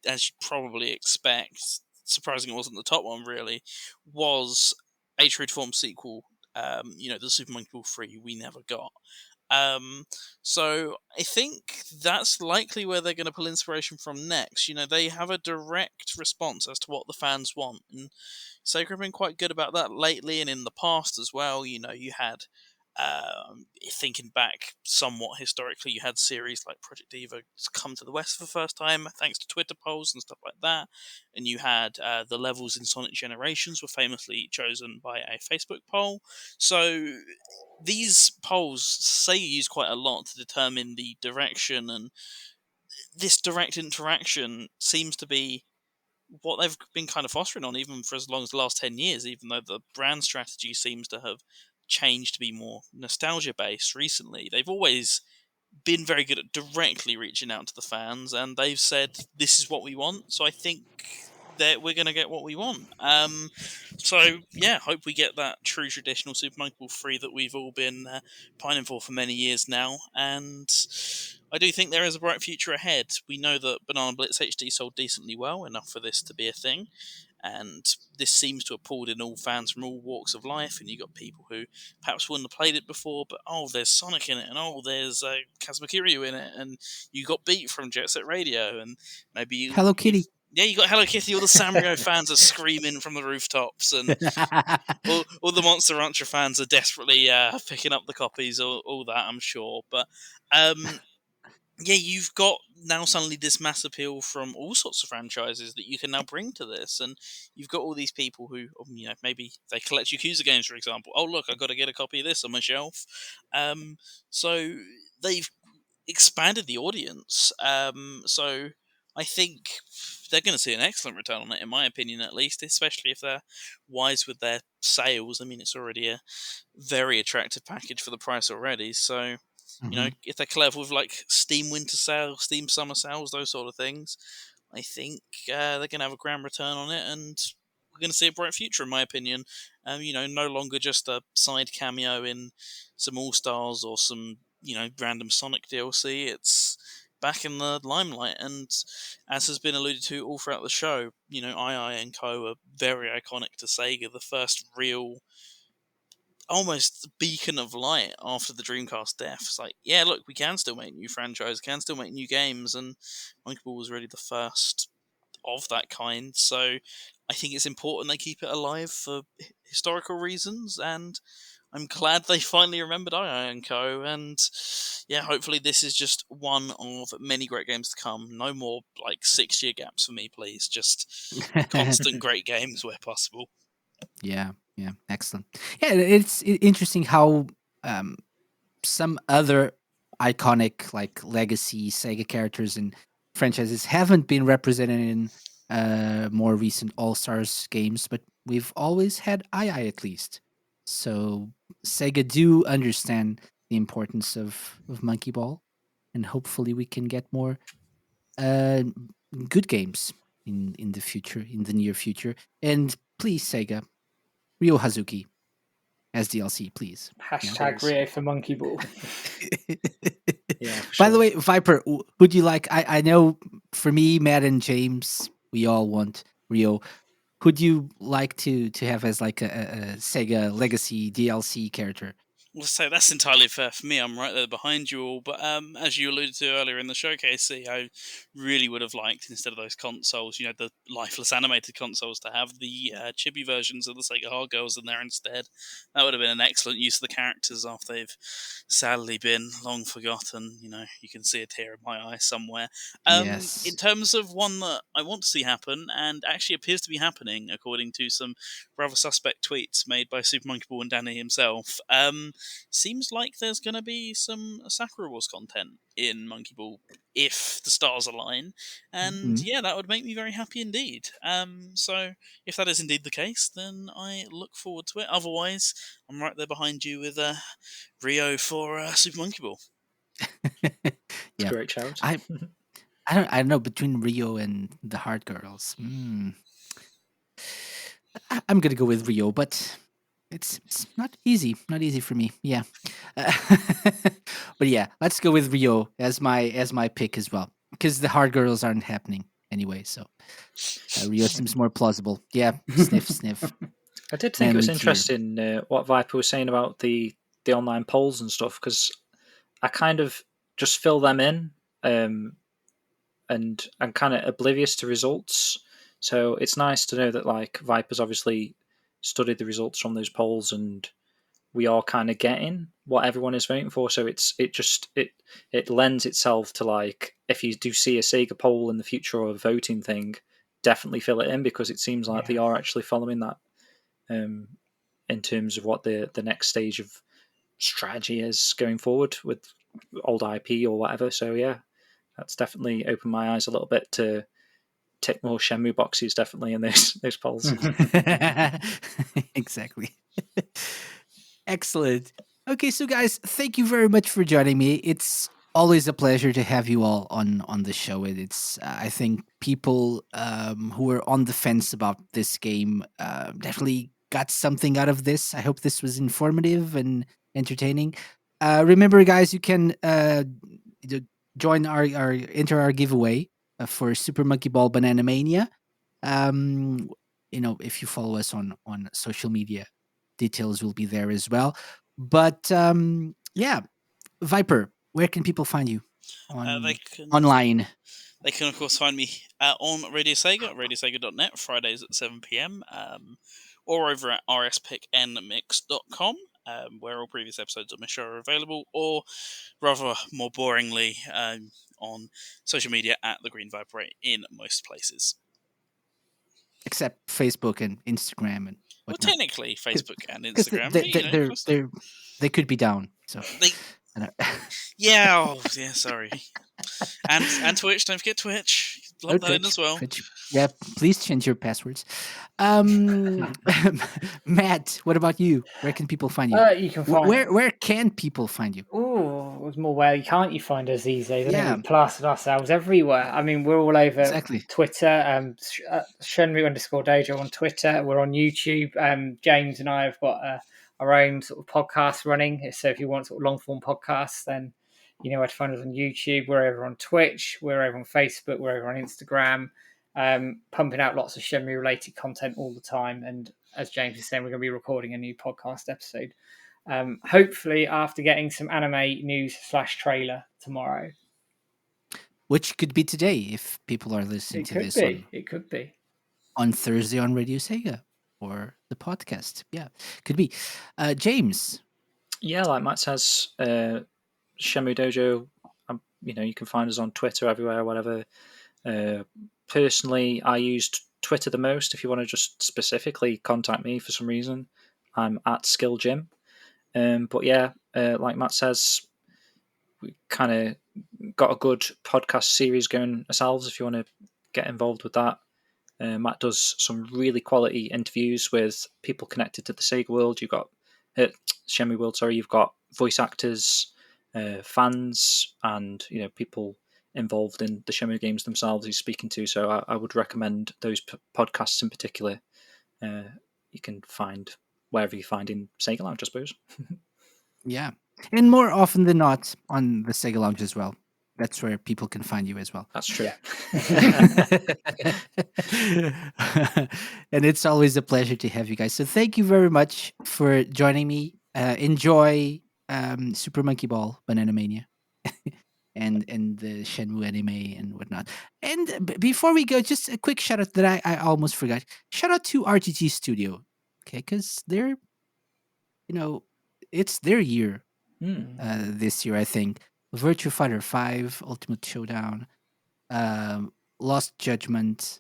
as you'd probably expect, surprising it wasn't the top one really, was a true to form sequel. The Super Monkey Ball 3 we never got. So I think that's likely where they're going to pull inspiration from next. They have a direct response as to what the fans want, and Sega have been quite good about that lately and in the past as well. You had, thinking back somewhat historically, you had series like Project Diva come to the West for the first time thanks to Twitter polls and stuff like that, and you had the levels in Sonic Generations were famously chosen by a Facebook poll. So these polls say use quite a lot to determine the direction, and this direct interaction seems to be what they've been kind of fostering on even for as long as the last 10 years, even though the brand strategy seems to have changed to be more nostalgia based recently. They've always been very good at directly reaching out to the fans, and they've said this is what we want. So I think that we're going to get what we want. So yeah, hope we get that true traditional Super Monkey Ball 3 that we've all been pining for many years now. And I do think there is a bright future ahead. We know that Banana Blitz HD sold decently well, enough for this to be a thing, and this seems to have pulled in all fans from all walks of life. And you got people who perhaps wouldn't have played it before, but there's Sonic in it, and there's Kazuma Kiryu in it, and you got Beat from Jet Set Radio, and maybe Hello Kitty. you got Hello Kitty. All the Sanrio fans are screaming from the rooftops, and all the Monster Rancher fans are desperately picking up the copies, all that, I'm sure. But yeah, you've got now suddenly this mass appeal from all sorts of franchises that you can now bring to this, and you've got all these people who, maybe they collect Yakuza games, for example. Oh, look, I've got to get a copy of this on my shelf. So they've expanded the audience. So I think they're going to see an excellent return on it, in my opinion, at least, especially if they're wise with their sales. I mean, it's already a very attractive package for the price already. So, if they're clever with like Steam Winter Sales, Steam Summer Sales, those sort of things, I think they're going to have a grand return on it, and we're going to see a bright future, in my opinion. No longer just a side cameo in some All Stars or some random Sonic DLC. It's back in the limelight, and as has been alluded to all throughout the show, II and Co are very iconic to Sega. The first real, almost beacon of light after the Dreamcast death. It's like, yeah, look, we can still make new franchises, can still make new games, and Monkey Ball was really the first of that kind. So I think it's important they keep it alive for historical reasons, and I'm glad they finally remembered II and Co. And yeah, hopefully this is just one of many great games to come. No more like 6-year gaps for me, please. Just constant great games where possible. Yeah, excellent. Yeah, it's interesting how some other iconic like legacy Sega characters and franchises haven't been represented in more recent All Stars games, but we've always had II at least. So Sega do understand the importance of Monkey Ball, and hopefully we can get more uh, good games in the future, in the near future. And please, Sega, Ryo Hazuki as DLC, please. Hashtag Rio for Monkey Ball. Yeah, for By the sure. way, Viper, would you like? I know for me, Matt and James, we all want Rio. Who'd you like to have as like a Sega Legacy DLC character? Well, so that's entirely fair for me. I'm right there behind you all. But as you alluded to earlier in the showcase, I really would have liked, instead of those consoles, the lifeless animated consoles, to have the chibi versions of the Sega Hard Girls in there instead. That would have been an excellent use of the characters after they've sadly been long forgotten. You can see a tear in my eye somewhere. Yes. In terms of one that I want to see happen, and actually appears to be happening, according to some rather suspect tweets made by Super Monkey Ball and Danny himself, seems like there's going to be some Sakura Wars content in Monkey Ball if the stars align, and yeah, that would make me very happy indeed. So if that is indeed the case, then I look forward to it. Otherwise, I'm right there behind you with Rio for Super Monkey Ball. It's Yeah. a great shout. I don't know, between Rio and the Hard Girls. I'm gonna go with Rio, but it's not easy. Not easy for me. Yeah. But yeah, let's go with Rio as my pick as well, because the Hard Girls aren't happening anyway. So Rio seems more plausible. Yeah. Sniff, sniff. I did think it was Manly tear. interesting what Viper was saying about the online polls and stuff, because I kind of just fill them in, and I'm kind of oblivious to results. So it's nice to know that like Viper's obviously studied the results from those polls, and we are kind of getting what everyone is voting for. So it lends itself to, like, if you do see a Sega poll in the future or a voting thing, definitely fill it in, because it seems like they are actually following that in terms of what the next stage of strategy is going forward with old IP or whatever. So yeah, that's definitely opened my eyes a little bit to tick more Shenmue boxes, definitely, in those polls. Exactly. Excellent. Okay, so guys, thank you very much for joining me. It's always a pleasure to have you all on the show. It's I think people who are on the fence about this game definitely got something out of this. I hope this was informative and entertaining. Remember, guys, you can join enter our giveaway for Super Monkey Ball Banana Mania. If you follow us on social media, details will be there as well. But yeah, Viper, where can people find you online? They can, of course, find me on Radio Sega at radiosega.net, Fridays at 7 p.m, or over at rspicknmix.com, where all previous episodes of my show are available, or rather more boringly, on social media at The Green Viper in most places. Except Facebook and Instagram and whatnot. Well, technically, Facebook and Instagram. They could be down. So yeah, sorry. And Twitch, don't forget Twitch. Love that in as well. Twitch. Yeah, please change your passwords. Matt, what about you? Where can people find you? You can find where can people find you? Oh, it was more where can't you find us these days? I think we've plastered ourselves everywhere. I mean, we're all over Twitter. Shenmue _Dojo on Twitter. We're on YouTube. James and I have got our own sort of podcast running. So if you want sort of long form podcasts, then you know where to find us on YouTube. We're over on Twitch. We're over on Facebook. We're over on Instagram. Pumping out lots of Shenmue related content all the time. And as James is saying, we're going to be recording a new podcast episode. Hopefully after getting some anime news / trailer tomorrow. Which could be today if people are listening to this. It could be. On Thursday on Radio Sega or the podcast. Yeah, could be. James. Yeah, like Matt says, Shenmue Dojo, you can find us on Twitter everywhere, whatever. Personally, I used Twitter the most. If you want to just specifically contact me for some reason, I'm at SkillJim. But yeah, like Matt says, we kind of got a good podcast series going ourselves if you want to get involved with that. Matt does some really quality interviews with people connected to the Sega world. You've got Shenmue world, sorry. You've got voice actors, fans, and people involved in the Shenmue games themselves he's speaking to. So I would recommend those podcasts in particular. You can find wherever you find in Sega Lounge, I suppose. Yeah. And more often than not on the Sega Lounge as well. That's where people can find you as well. That's true. And it's always a pleasure to have you guys. So thank you very much for joining me. Enjoy Super Monkey Ball Banana Mania and the Shenmue anime and whatnot. And before we go, just a quick shout out that I almost forgot. Shout out to RTG Studio. Okay, because they're, it's their year this year, I think. Virtua Fighter 5, Ultimate Showdown, Lost Judgment,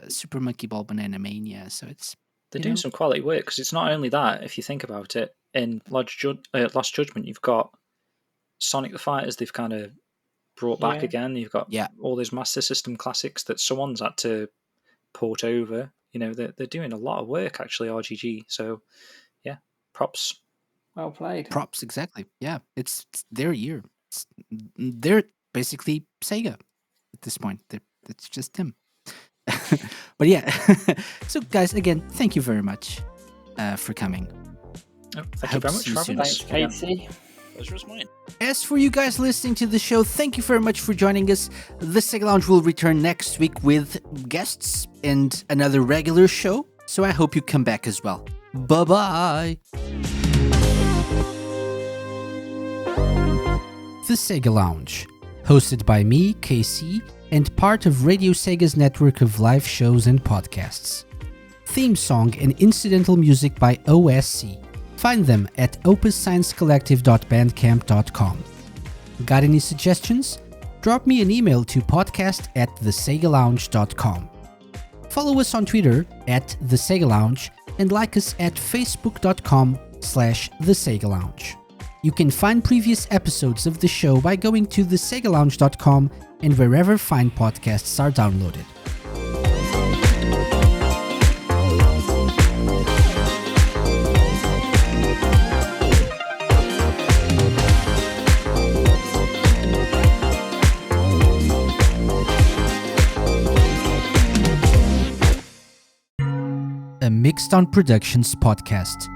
Super Monkey Ball Banana Mania. So they're doing some quality work, because it's not only that, if you think about it, in Lost Judgment, you've got Sonic the Fighters they've kind of brought back again. You've got all those Master System classics that someone's had to port over. They're doing a lot of work, actually, RGG. So, yeah, props. Well played. Props, exactly. Yeah, it's their year. They're basically Sega at this point. It's just them. But yeah, so guys, again, thank you very much for coming. Thank you very much for having us. Thanks, Casey. Pleasure is mine. As for you guys listening to the show, thank you very much for joining us. The Sega Lounge will return next week with guests and another regular show, so I hope you come back as well. Bye-bye! The Sega Lounge, hosted by me, KC, and part of Radio Sega's network of live shows and podcasts. Theme song and incidental music by OSC. Find them at opussciencecollective.bandcamp.com. Got any suggestions? Drop me an email to podcast@thesegalounge.com. Follow us on Twitter @thesegalounge and like us at facebook.com/thesegalounge. You can find previous episodes of the show by going to thesegalounge.com and wherever fine podcasts are downloaded. A Mixed On Productions podcast.